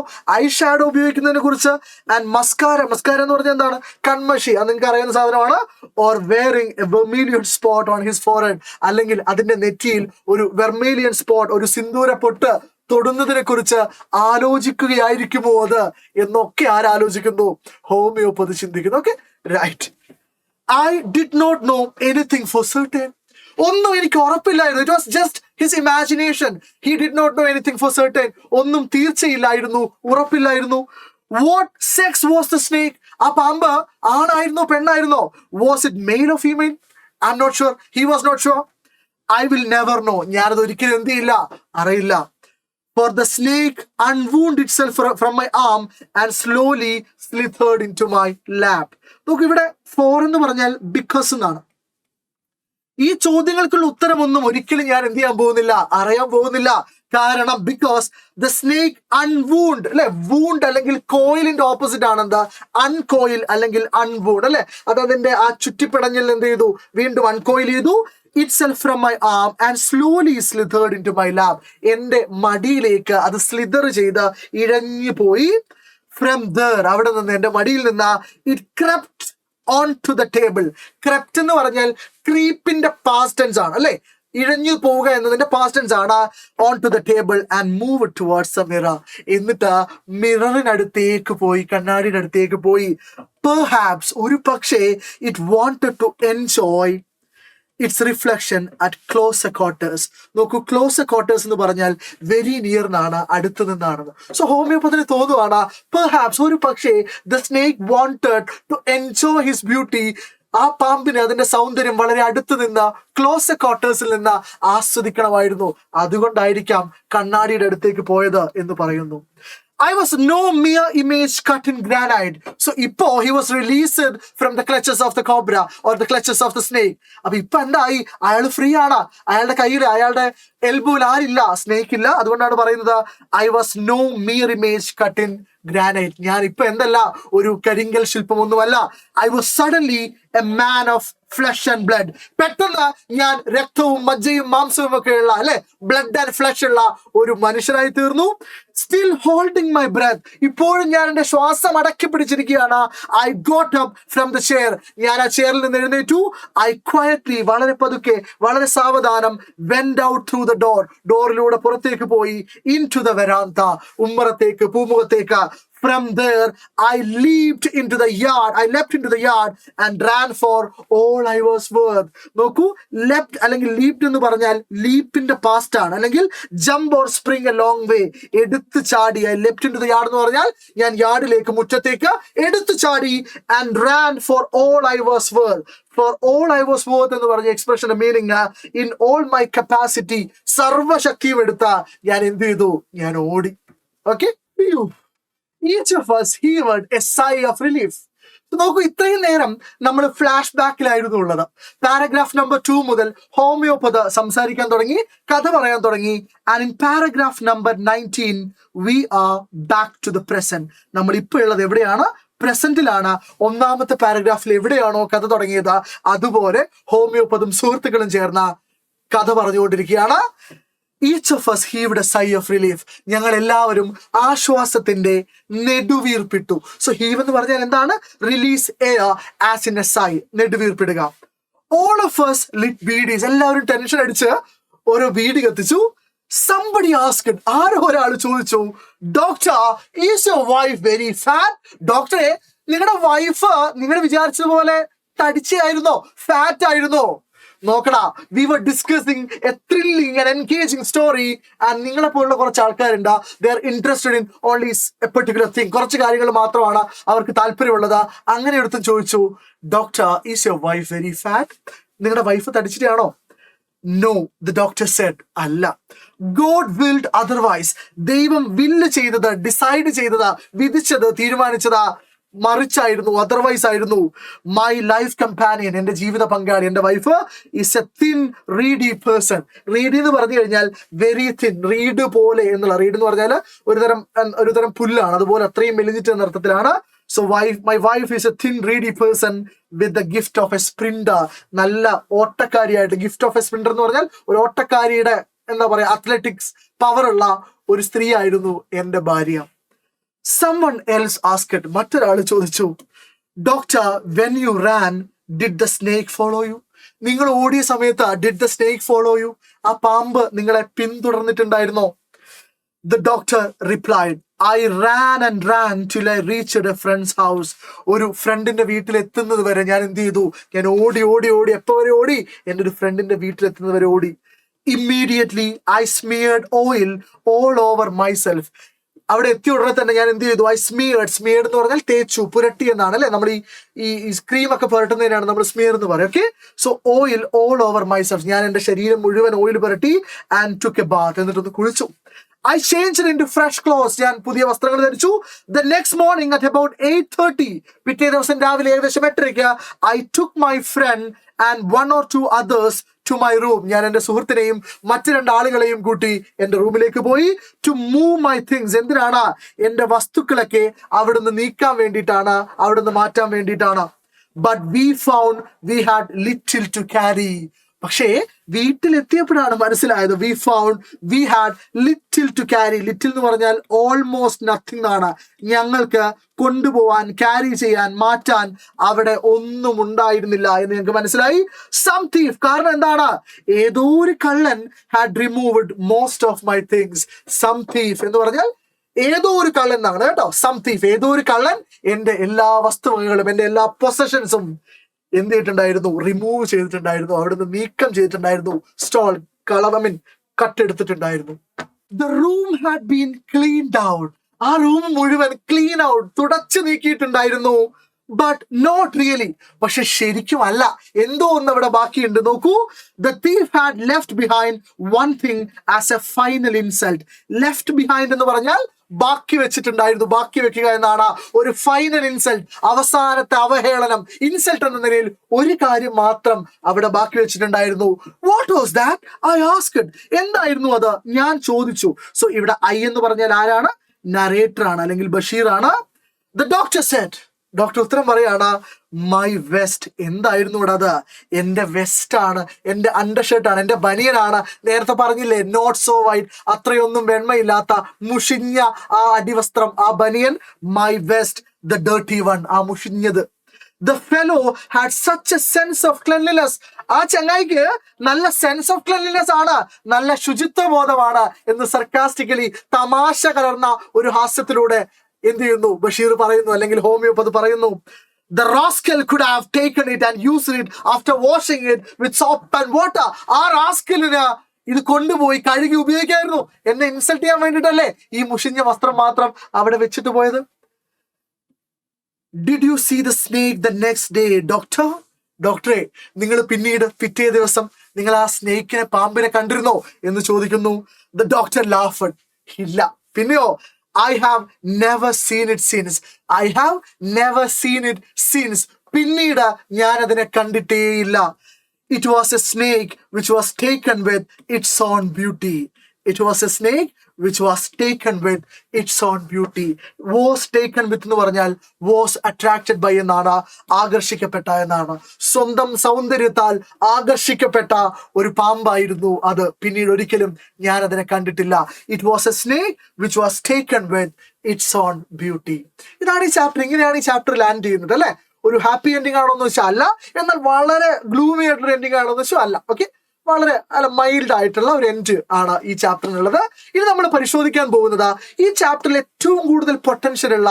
ഉപയോഗിക്കുന്നതിനെ കുറിച്ച്. ആൻഡ് മസ്കാര എന്ന് പറഞ്ഞാൽ എന്താണ്? കൺമഷി, അത് നിങ്ങൾക്ക് അറിയുന്ന സാധനമാണ്. Or wearing a vermilion spot on his forehead, അല്ലെങ്കിൽ അതിന്റെ നെറ്റിയിൽ ഒരു വെർമീലിയൻ സ്പോട്ട്, ഒരു സിന്ദൂര പൊട്ട് തൊടുന്നതിനെ കുറിച്ച് ആലോചിക്കുകയായിരിക്കുമോ അത് എന്നൊക്കെ ആരാലോചിക്കുന്നു? ഹോമിയോപ്പതി ചിന്തിക്കുന്നു. Okay, right. I did not know anything for certain. ഒന്നും എനിക്ക് ഉറപ്പില്ലായിരുന്നു. It was just his imagination. He did not know anything for certain. ഒന്നും തീർച്ചയില്ലായിരുന്നു, ഉറപ്പില്ലായിരുന്നു. What sex was the snake? ആ പാമ്പ് ആണായിരുന്നോ പെണ്ണായിരുന്നോ? Was it male or female? I am not sure. He was not sure. I will never know. ഞാനത് ഒരിക്കലും എന്ത് ചെയ്യില്ല, അറിയില്ല. For the snake unwound itself from my arm and slowly slithered into my lap. നോക്ക്, ഇവിടെ four എന്ന് പറഞ്ഞാൽ because എന്നാണ്. ഈ ചോദ്യങ്ങൾക്കുള്ള ഉത്തരമൊന്നും ഒരിക്കലും ഞാൻ എന്ത് ചെയ്യാൻ പോകുന്നില്ല, അറിയാൻ പോകുന്നില്ല. കാരണം ബിക്കോസ് ദ സ്നേക്ക് അൺവൂണ്ട്, അല്ലെ? വൂണ്ട് അല്ലെങ്കിൽ കോയിലിന്റെ ഓപ്പോസിറ്റ് ആണ് എന്താ? അൺകോയിൽ അല്ലെങ്കിൽ അൺവൂണ്ട്, അല്ലെ? അത് അതിന്റെ ആ ചുറ്റിപ്പിടഞ്ഞിൽ എന്ത് ചെയ്തു? വീണ്ടും അൺകോയിൽ ചെയ്തു. itself from my arm and slowly slithered into my lap. എന്റെ മടിയിലേക്ക് അത് സ്ലിതർ ചെയ്ത് ഇഴഞ്ഞു പോയി. From there, അവിടെ നിന്ന്, എന്റെ മടിയിൽ നിന്ന്, it crept onto the table. crept എന്ന് പറഞ്ഞാൽ ക്രീപ്പിന്റെ പാസ്റ്റ് ടെൻസ് ആണ്, അല്ലെ? ഇഴഞ്ഞു പോവുക എന്നതിന്റെ പാസ്റ്റ് ടെൻസ് ആണ്. On to the table and move towards the mirror. എന്നിട്ട് മിററിനടുത്തേക്ക് പോയി, കണ്ണാടിയുടെ അടുത്തേക്ക് പോയി. പെർഹാപ്സ്, ഒരു പക്ഷേ, it wanted to enjoy its reflection at closer quarters. നോക്കൂ, ക്ലോസർ ക്വാർട്ടേഴ്സ് എന്ന് പറഞ്ഞാൽ വെരി നിയർ എന്നാണ്, അടുത്ത് നിന്നാണെന്ന്. സോ ഹോമിയോപ്പതിന് തോന്നുവാണ്, പെർഹാപ്സ്, ഒരു പക്ഷേ, the snake wanted to enjoy his beauty ആ പാമ്പിന് അതിന്റെ സൗന്ദര്യം വളരെ അടുത്ത് നിന്ന് ക്ലോസ് ക്വാർട്ടേഴ്സിൽ നിന്ന് ആസ്വദിക്കണമായിരുന്നു. അതുകൊണ്ടായിരിക്കാം കണ്ണാടിയുടെ അടുത്തേക്ക് പോയത് എന്ന് പറയുന്നു. I was no mere image cut in granite. So ipo he was released from the clutches of the cobra or the clutches of the snake. അപ്പൊ ഇപ്പൊ എന്തായി? അയാൾ ഫ്രീ ആണ്. അയാളുടെ കയ്യിൽ, അയാളുടെ എൽബോയിൽ ആരില്ല, സ്നേക്ക് ഇല്ല. അതുകൊണ്ടാണ് പറയുന്നത് I was no mere image cut in granite. ഞാൻ ഇപ്പൊ എന്തല്ല, ഒരു കരിങ്കൽ ശില്പമൊന്നുമല്ല. I was suddenly a man of flesh and blood. പെട്ടെന്ന് ഞാൻ രക്തവും മജ്ജയും മാംസവും ഒക്കെ ഉള്ള, അല്ലെ, ബ്ലഡ് ആൻഡ് ഫ്ലഷ് ഉള്ള ഒരു മനുഷ്യനായി തീർന്നു. Still holding my breath. ഇപ്പോഴും ഞാൻ എന്റെ ശ്വാസം അടക്കി പിടിച്ചിരിക്കുകയാണ്. I got up from the chair. ഞാൻ ആ ചെയറിൽ നിന്ന് എഴുന്നേറ്റു. I quietly, വളരെ പതുക്കെ, വളരെ സാവധാനം, went out through the door. ഡോറിലൂടെ പുറത്തേക്ക് പോയി. Into the veranda. ഉമ്മറത്തേക്ക്, പൂമുഖത്തേക്ക്. From there, I leaped into the yard. I leapt into the yard and ran for all I was worth. നോക്കൂ, leapt അല്ലെങ്കിൽ leaped എന്ന് പറഞ്ഞാൽ ലീപ്പിന്റെ പാസ്റ്റ് ആണ്, അല്ലെങ്കിൽ jump or spring a long way. എടുത്തു ചാടി. I leapt into the yard എന്ന് പറഞ്ഞാൽ ഞാൻ യാർഡിലേക്ക്, മുറ്റത്തേക്ക് എടുത്തു ചാടി. And ran for all I was worth. For all I was worth എന്ന് പറഞ്ഞ എക്സ്പ്രഷന്റെ meaning in all my capacity, സർവശക്തിയും എടുത്ത ഞാൻ എന്ത് ചെയ്തു? ഞാൻ ഓടി. Okay, each of us heaved a sigh of relief. നോക്കൂ, ഇത്രയും നേരം നമ്മൾ ഫ്ലാഷ് ബാക്കിലായിരുന്നു ഉള്ളത്. പാരഗ്രാഫ് നമ്പർ 2 മുതൽ ഹോമിയോപ്പതി സംസാരിക്കാൻ തുടങ്ങി, കഥ പറയാൻ തുടങ്ങി. And in paragraph number 19 we are back to the present. നമ്മൾ ഇപ്പോൾ ഉള്ളത് എവിടെയാണ്? പ്രസന്റിലാണ്. ഒന്നാമത്തെ പാരഗ്രാഫിൽ എവിടെയാണോ കഥ തുടങ്ങിയത്, അതുപോലെ ഹോമിയോപ്പതും സുഹൃത്തുക്കളും ചേർന്ന കഥ പറഞ്ഞുകൊണ്ടിരിക്കുകയാണ്. Each of us heaved a sigh of relief. ഞങ്ങൾ എല്ലാവരും ആശ്വാസത്തിന്റെ നെടുവീർപ്പിട്ടു. സോ ഹീവ് എന്ന് പറഞ്ഞാൽ എന്താണ്? Release air as in a sigh, നെടുവീർപ്പിടുക. All of us lit beedies. എല്ലാവരും ടെൻഷൻ അടിച്ച് ഓരോ ബീഡി കത്തിച്ചു. Somebody asked, ആരോ ഒരാൾ ചോദിച്ചു, doctor, is your wife very fat? ഡോക്ടറെ, നിങ്ങളുടെ വൈഫ് നിങ്ങൾ വിചാരിച്ചതുപോലെ തടിച്ചായിരുന്നോ, ഫാറ്റ് ആയിരുന്നോ? നോക്കടാ, we were discussing a thrilling and engaging story, and നിങ്ങളെ പോലുള്ള കുറച്ച് ആൾക്കാരുണ്ട്, they are interested in only a particular thing. കുറച്ച് കാര്യങ്ങൾ മാത്രമാണ് അവർക്ക് താല്പര്യമുള്ളത്. അങ്ങനെ എടുത്ത് ചോദിച്ചു, doctor, is your wife very fat? നിങ്ങളുടെ wife തടിച്ചിട്ടാണോ? No, the doctor said, അല്ല. God willed otherwise. ദൈവം വില്ല് ചെയ്തത്, ഡിസൈഡ് ചെയ്തത്, വിധിച്ചത്, തീരുമാനിച്ചത് മറിച്ചായിരുന്നു, അതർവൈസ് ആയിരുന്നു. മൈ ലൈഫ് കമ്പാനിയൻ, എന്റെ ജീവിത പങ്കാളി, എന്റെ wife, is A thin ready person. Ready എന്ന് പറഞ്ഞു കഴിഞ്ഞാൽ വെരി തിൻ, റീഡ് പോലെ എന്നുള്ള, റീഡ് എന്ന് പറഞ്ഞാൽ ഒരു തരം പുല്ലാണ്, അതുപോലെ അത്രയും മെലിഞ്ഞിട്ട് എന്ന അർത്ഥത്തിലാണ്. So my wife is A thin ready person with the gift of A sprinter. നല്ല ഓട്ടക്കാരിയായിട്ട്, ഗിഫ്റ്റ് ഓഫ് എ സ്പ്രിന്റർ എന്ന് പറഞ്ഞാൽ ഒരു ഓട്ടക്കാരിയുടെ എന്താ പറയാ, അത്ലറ്റിക്സ് പവർ ഉള്ള ഒരു സ്ത്രീ ആയിരുന്നു എന്റെ ഭാര്യ. Someone else asked, മറ്റൊരാൾ ചോദിച്ചു, doctor, when you ran, did the snake follow you? നിങ്ങൾ ഓടിയ സമയത്ത് did the snake follow you? ആ പാമ്പ് നിങ്ങളെ പിന്തുടർന്നിട്ടുണ്ടായിരുന്നോ? The doctor replied, I ran and ran till I reached a friend's house. ഒരു ഫ്രണ്ടിന്റെ വീട്ടിൽ എത്തുന്നത് വരെ ഞാൻ എന്ത് ചെയ്തു? ഞാൻ ഓടി ഓടി ഓടി. എപ്പോ വരെ ഓടി? എൻ്റെ ഒരു ഫ്രണ്ടിന്റെ വീട്ടിൽ എത്തുന്നത് വരെ ഓടി. Immediately I smeared oil all over myself. അവിടെ എത്തിയ ഉടനെ തന്നെ ഞാൻ എന്ത് ചെയ്തു? ഐ സ്മിയർഡ് എന്ന് പറഞ്ഞാൽ തേച്ചു, പുരട്ടി എന്നാണ്, അല്ലെ? നമ്മൾ ഈ ക്രീം ഒക്കെ പുരട്ടുന്നതിനാണ് നമ്മൾ സ്മിയർ എന്ന് പറയും. Okay, so oil all over myself. ഞാൻ എൻ്റെ ശരീരം മുഴുവൻ ഓയിൽ പുരട്ടി. ആൻഡ് ടുക്ക് എ ബാത്ത്, എന്നിട്ടൊന്ന് കുളിച്ചു. I changed into fresh clothes. ഞാൻ പുതിയ വസ്ത്രങ്ങൾ ധരിച്ചു. The next morning at about 8:30, പിറ്റേ ദിവസം രാവിലെ ഏകദേശം 8:30, I took my friend and 1 or 2 others to my room. ഞാൻ എൻ്റെ സുഹൃത്തിനെയും മറ്റു 2 ആളുകളെയും കൂട്ടി എൻ്റെ റൂമിലേക്ക് പോയി. To move my things. എന്തിനാണ്? എൻ്റെ വസ്തുക്കളൊക്കെ അവിടുന്ന് നീക്കാൻ വേണ്ടിയിട്ടാണ്, അവിടുന്ന് മാറ്റാൻ വേണ്ടിയിട്ടാണ്. But we found we had little to carry. പക്ഷേ വീട്ടിലെത്തിയപ്പോഴാണ് മനസ്സിലായത്, we found we had little to carry. Little എന്ന് പറഞ്ഞാൽ ഓൾമോസ്റ്റ് നത്തിങ് എന്നാണ്. ഞങ്ങൾക്ക് കൊണ്ടുപോവാൻ, ക്യാരി ചെയ്യാൻ, മാറ്റാൻ അവിടെ ഒന്നും ഉണ്ടായിരുന്നില്ല എന്ന് ഞങ്ങൾക്ക് മനസ്സിലായി. Some thief, കാരണം എന്താണ്? ഏതോ ഒരു കള്ളൻ had removed most of my things. Some thief എന്ന് പറഞ്ഞാൽ ഏതോ ഒരു കള്ളൻ എന്നാണ് കേട്ടോ. Some thief, ഏതോ ഒരു കള്ളൻ എൻ്റെ എല്ലാ വസ്തുവകകളും, എൻ്റെ എല്ലാ പൊസഷൻസും എന്ത് ചെയ്തിട്ടുണ്ടായിരുന്നു? റിമൂവ് ചെയ്തിട്ടുണ്ടായിരുന്നു, അവിടുന്ന് നീക്കം ചെയ്തിട്ടുണ്ടായിരുന്നു. സ്റ്റോൾ, കട്ടെടുത്തിട്ടുണ്ടായിരുന്നു. The room had been cleaned out. ആ റൂം മുഴുവൻ ക്ലീൻ ഔട്ട്, തുടച്ചു നീക്കിയിട്ടുണ്ടായിരുന്നു. But not really. പക്ഷെ ശരിക്കും അല്ല, എന്തോ ഒന്ന് അവിടെ ബാക്കിയുണ്ട്. നോക്കൂ, the thief had left behind one thing as A final insult. Left behind എന്ന് പറഞ്ഞാൽ ബാക്കി വെച്ചിട്ടുണ്ടായിരുന്നു. ബാക്കി വെക്കുക എന്നാണ് ഒരു ഫൈനൽ ഇൻസൾട്ട്, അവസാനത്തെ അവഹേളനം. ഇൻസൾട്ട് എന്ന നിലയിൽ ഒരു കാര്യം മാത്രം അവിടെ ബാക്കി വെച്ചിട്ടുണ്ടായിരുന്നു. What was that? I asked. എന്തായിരുന്നു അത്? ഞാൻ ചോദിച്ചു. സോ ഇവിടെ ഐ എന്ന് പറഞ്ഞാൽ ആരാണ്? നരേറ്റർ ആണ്, അല്ലെങ്കിൽ ബഷീർ ആണ്. The doctor Z. ഡോക്ടർ ഉത്തരം പറയാണ്, മൈ വെസ്റ്റ്. എന്തായിരുന്നു ഇവിടെ അത്? എന്റെ വെസ്റ്റ് ആണ്, എന്റെ അണ്ടർഷർട്ട് ആണ്, എന്റെ ബനിയനാണ്. നേരത്തെ പറഞ്ഞില്ലേ, നോട്ട് സോ വൈറ്റ്, അത്രയൊന്നും വെണ്മയില്ലാത്ത മുഷിഞ്ഞ ആ അടിവസ്ത്രം, ആ banian. My vest, the dirty one, ആ മുഷിഞ്ഞത്. The fellow had such a sense of cleanliness. ആ ചങ്ങായിക്ക് നല്ല സെൻസ് ഓഫ് ക്ലെൻലിനെസ് ആണ്, നല്ല ശുചിത്വ ബോധമാണ് എന്ന് സർക്കാസ്റ്റിക്കലി, തമാശ കലർന്ന ഒരു ഹാസ്യത്തിലൂടെ എന്ത് ചെയ്യുന്നു? ബഷീർ പറയുന്നു, അല്ലെങ്കിൽ ഹോമിയോപ്പതി പറയുന്നു, the rascal could have taken it and used it after washing it with soap and water. ആ റാസ്കലിന് ഇത് കൊണ്ടുപോയി കഴുകി ഉപയോഗിക്കായിരുന്നു. എന്നെ ഇൻസൾട്ട് ചെയ്യാൻ വേണ്ടിയിട്ടല്ലേ ഈ മുഷിഞ്ഞ വസ്ത്രം മാത്രം അവിടെ വെച്ചിട്ട് പോയത്? Did you see the snake the next day, doctor? ഡോക്ടറെ, നിങ്ങൾ പിന്നീട് പിറ്റേ ദിവസം നിങ്ങൾ ആ സ്നേക്കിനെ, പാമ്പിനെ കണ്ടിരുന്നോ എന്ന് ചോദിക്കുന്നു. The doctor laughed. ഇല്ല. പിന്നെയോ? I have never seen it since. I have never seen it since. പിന്നീട് ഞാൻ അതിനെ കണ്ടിട്ടേയില്ല. It was a snake which was taken with its own beauty. It was a snake which was taken with its own beauty. Was taken with എന്ന് പറഞ്ഞാൽ was attracted by എന്നാണ്, ആകർഷിക്കപ്പെട്ട എന്നാണ്. സ്വന്തം സൗന്ദര്യത്താൽ ആകർഷിക്കപ്പെട്ട ഒരു പാമ്പായിരുന്നു അത്. പിന്നീട് ഒരിക്കലും ഞാൻ അതിനെ കണ്ടിട്ടില്ല. It was a snake which was taken with its own beauty. ഇതാണ് ഈ ചാപ്റ്റർ. ഇങ്ങനെയാണ് ഈ ചാപ്റ്റർ ലാൻഡ് ചെയ്യുന്നത്, അല്ലെ? ഒരു ഹാപ്പി എൻഡിങ് ആണോ എന്ന് വെച്ചാൽ അല്ല, എന്നാൽ വളരെ ഗ്ലൂമി ആയിട്ടുള്ള എൻഡിങ് ആണോ എന്ന് വെച്ചാൽ അല്ല. ഓക്കെ, വളരെ മൈൽഡ് ആയിട്ടുള്ള ഒരു എൻഡ് ആണ് ഈ ചാപ്റ്ററിനുള്ളത്. ഇനി നമ്മൾ പരിശോധിക്കാൻ പോകുന്നത് ഈ ചാപ്റ്ററിൽ ഏറ്റവും കൂടുതൽ പൊട്ടൻഷ്യൽ ഉള്ള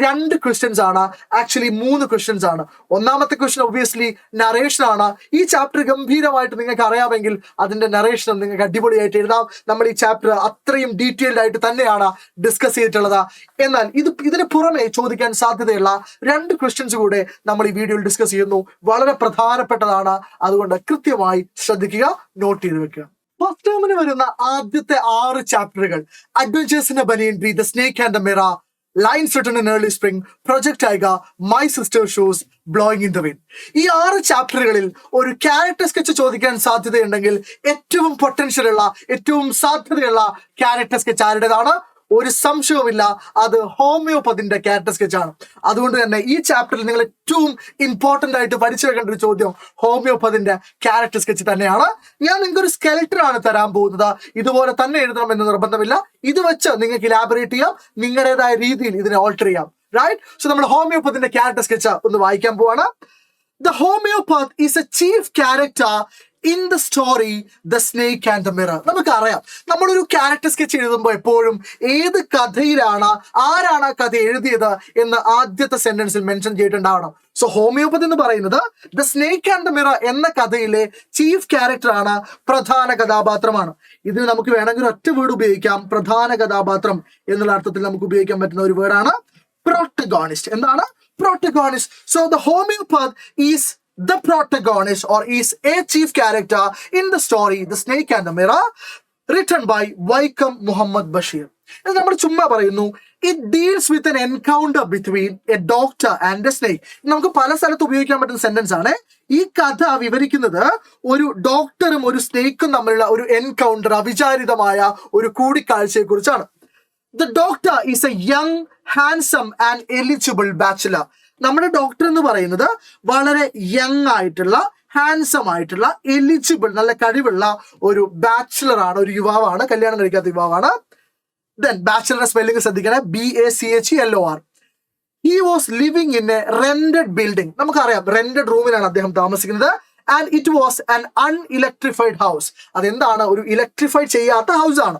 2 ക്വസ്റ്റ്യൻസ് ആണ്. ആക്ച്വലി 3 ക്വസ്റ്റ്യൻസ് ആണ്. ഒന്നാമത്തെ ക്വസ്റ്റ്യൻ ഒബ്വിയസ്ലി നറേഷൻ ആണ്. ഈ ചാപ്റ്റർ ഗംഭീരമായിട്ട് നിങ്ങൾക്ക് അറിയാമെങ്കിൽ അതിന്റെ നറേഷനും നിങ്ങൾക്ക് അടിപൊളിയായിട്ട് എഴുതാം. നമ്മൾ ഈ ചാപ്റ്റർ അത്രയും ഡീറ്റെയിൽഡ് ആയിട്ട് തന്നെയാണ് ഡിസ്കസ് ചെയ്തിട്ടുള്ളത്. എന്നാൽ ഇതിന് പുറമെ ചോദിക്കാൻ സാധ്യതയുള്ള 2 ക്വസ്റ്റ്യൻസ് കൂടെ നമ്മൾ ഈ വീഡിയോയിൽ ഡിസ്കസ് ചെയ്യുന്നു. വളരെ പ്രധാനപ്പെട്ടതാണ്, അതുകൊണ്ട് കൃത്യമായി ശ്രദ്ധിക്കുക, നോട്ട് ചെയ്ത് വെക്കുക. ഫസ്റ്റ് ടേമിന് വരുന്ന ആദ്യത്തെ 6 ചാപ്റ്ററുകൾ adventures in a banyan tree, the snake and the mirror, lines written in early spring, project tiger, my sister shoes, blowing in the wind. ഈ 6 ചാപ്റ്ററുകളിൽ ഒരു ക്യാരക്ടർ സ്കെച്ച് ചോദിക്കാൻ സാധ്യതയുണ്ടെങ്കിൽ ഏറ്റവും പൊട്ടൻഷ്യൽ ഉള്ള, ഏറ്റവും സാധ്യതയുള്ള ക്യാരക്ടർ സ്കെച്ച് ആരുടേതാണ്? ഒരു സംശയവുമില്ല, അത് ഹോമിയോപ്പതിന്റെ ക്യാരക്ടർ സ്കെച്ച് ആണ്. അതുകൊണ്ട് തന്നെ ഈ ചാപ്റ്ററിൽ നിങ്ങൾ ഏറ്റവും ഇമ്പോർട്ടന്റ് ആയിട്ട് പഠിച്ചു വെക്കേണ്ട ഒരു ചോദ്യം ഹോമിയോപ്പതിന്റെ ക്യാരക്ടർ സ്കെച്ച് തന്നെയാണ്. ഞാൻ നിങ്ങൾക്ക് ഒരു സ്കെൽട്ടൺ ആണ് തരാൻ പോകുന്നത്. ഇതുപോലെ തന്നെ എഴുതണം എന്ന് നിർബന്ധമില്ല. ഇത് വെച്ച് നിങ്ങൾക്ക് ഇലാബറേറ്റ് ചെയ്യാം, നിങ്ങളുടേതായ രീതിയിൽ ഇതിനെ ഓൾട്ടർ ചെയ്യാം. റൈറ്റ്? സോ നമ്മൾ ഹോമിയോപ്പതിന്റെ ക്യാരക്ടർ സ്കെച്ച് ഒന്ന് വായിക്കാൻ പോവാണ്. The homeopath is a chief character in the story The Snake and the Mirror. നമുക്കറിയാം, നമ്മളൊരു ക്യാരക്ടർ സ്കെച്ച് എഴുതുമ്പോൾ എപ്പോഴും ഏത് കഥയിലാണ്, ആരാണ് ആ കഥ എഴുതിയത് എന്ന് ആദ്യത്തെ സെന്റൻസിൽ മെൻഷൻ ചെയ്തിട്ടുണ്ടാവണം. സോ ഹോമിയോപ്പതി എന്ന് പറയുന്നത് the snake and the mirror എന്ന കഥയിലെ ചീഫ് ക്യാരക്ടർ ആണ്, പ്രധാന കഥാപാത്രമാണ്. ഇതിന് നമുക്ക് വേണമെങ്കിൽ ഒറ്റ വേർഡ് ഉപയോഗിക്കാം. പ്രധാന കഥാപാത്രം എന്നുള്ള അർത്ഥത്തിൽ നമുക്ക് ഉപയോഗിക്കാൻ പറ്റുന്ന ഒരു വേർഡാണ് protagonist. എന്താണ്? Protagonist. So the homeopath is the protagonist or is a chief character in the story The Snake and the Mirror, written by Vaikom Muhammad Basheer. ഇത് നമ്മൾ ചുമ്മാ പറയുന്നു. It deals with N encounter between A doctor and A snake. നമുക്ക് പല സ്ഥലത്ത് ഉപയോഗിക്കാൻ പറ്റുന്ന sentence ആണ്. ഈ കഥ വിവരിക്കുന്നത് ഒരു ഡോക്ടറും ഒരു സ്നേക്കും തമ്മിലുള്ള ഒരു എൻകൗണ്ടർ, അവിചാരിതമായ ഒരു കൂടിക്കാഴ്ചയെ കുറിച്ചാണ്. The doctor is a young, handsome and eligible bachelor. നമ്മുടെ ഡോക്ടർ എന്ന് പറയുന്നത് വളരെ യങ് ആയിട്ടുള്ള, ഹാൻസം ആയിട്ടുള്ള, എലിജിബിൾ, നല്ല കഴിവുള്ള ഒരു ബാച്ചിലർ ആണ്, ഒരു യുവാവാണ്, കല്യാണം കഴിക്കാത്ത യുവാവാണ്. ദെൻ ബാച്ചിലറുടെ സ്പെല്ലിംഗ് ശ്രദ്ധിക്കണേ, BACHELOR. He was living in a rented building. നമുക്കറിയാം, റെന്റഡ് റൂമിലാണ് അദ്ദേഹം താമസിക്കുന്നത്. And it was an unelectrified house. അതെന്താണ്? ഒരു ഇലക്ട്രിഫൈഡ് ചെയ്യാത്ത ഹൗസ് ആണ്.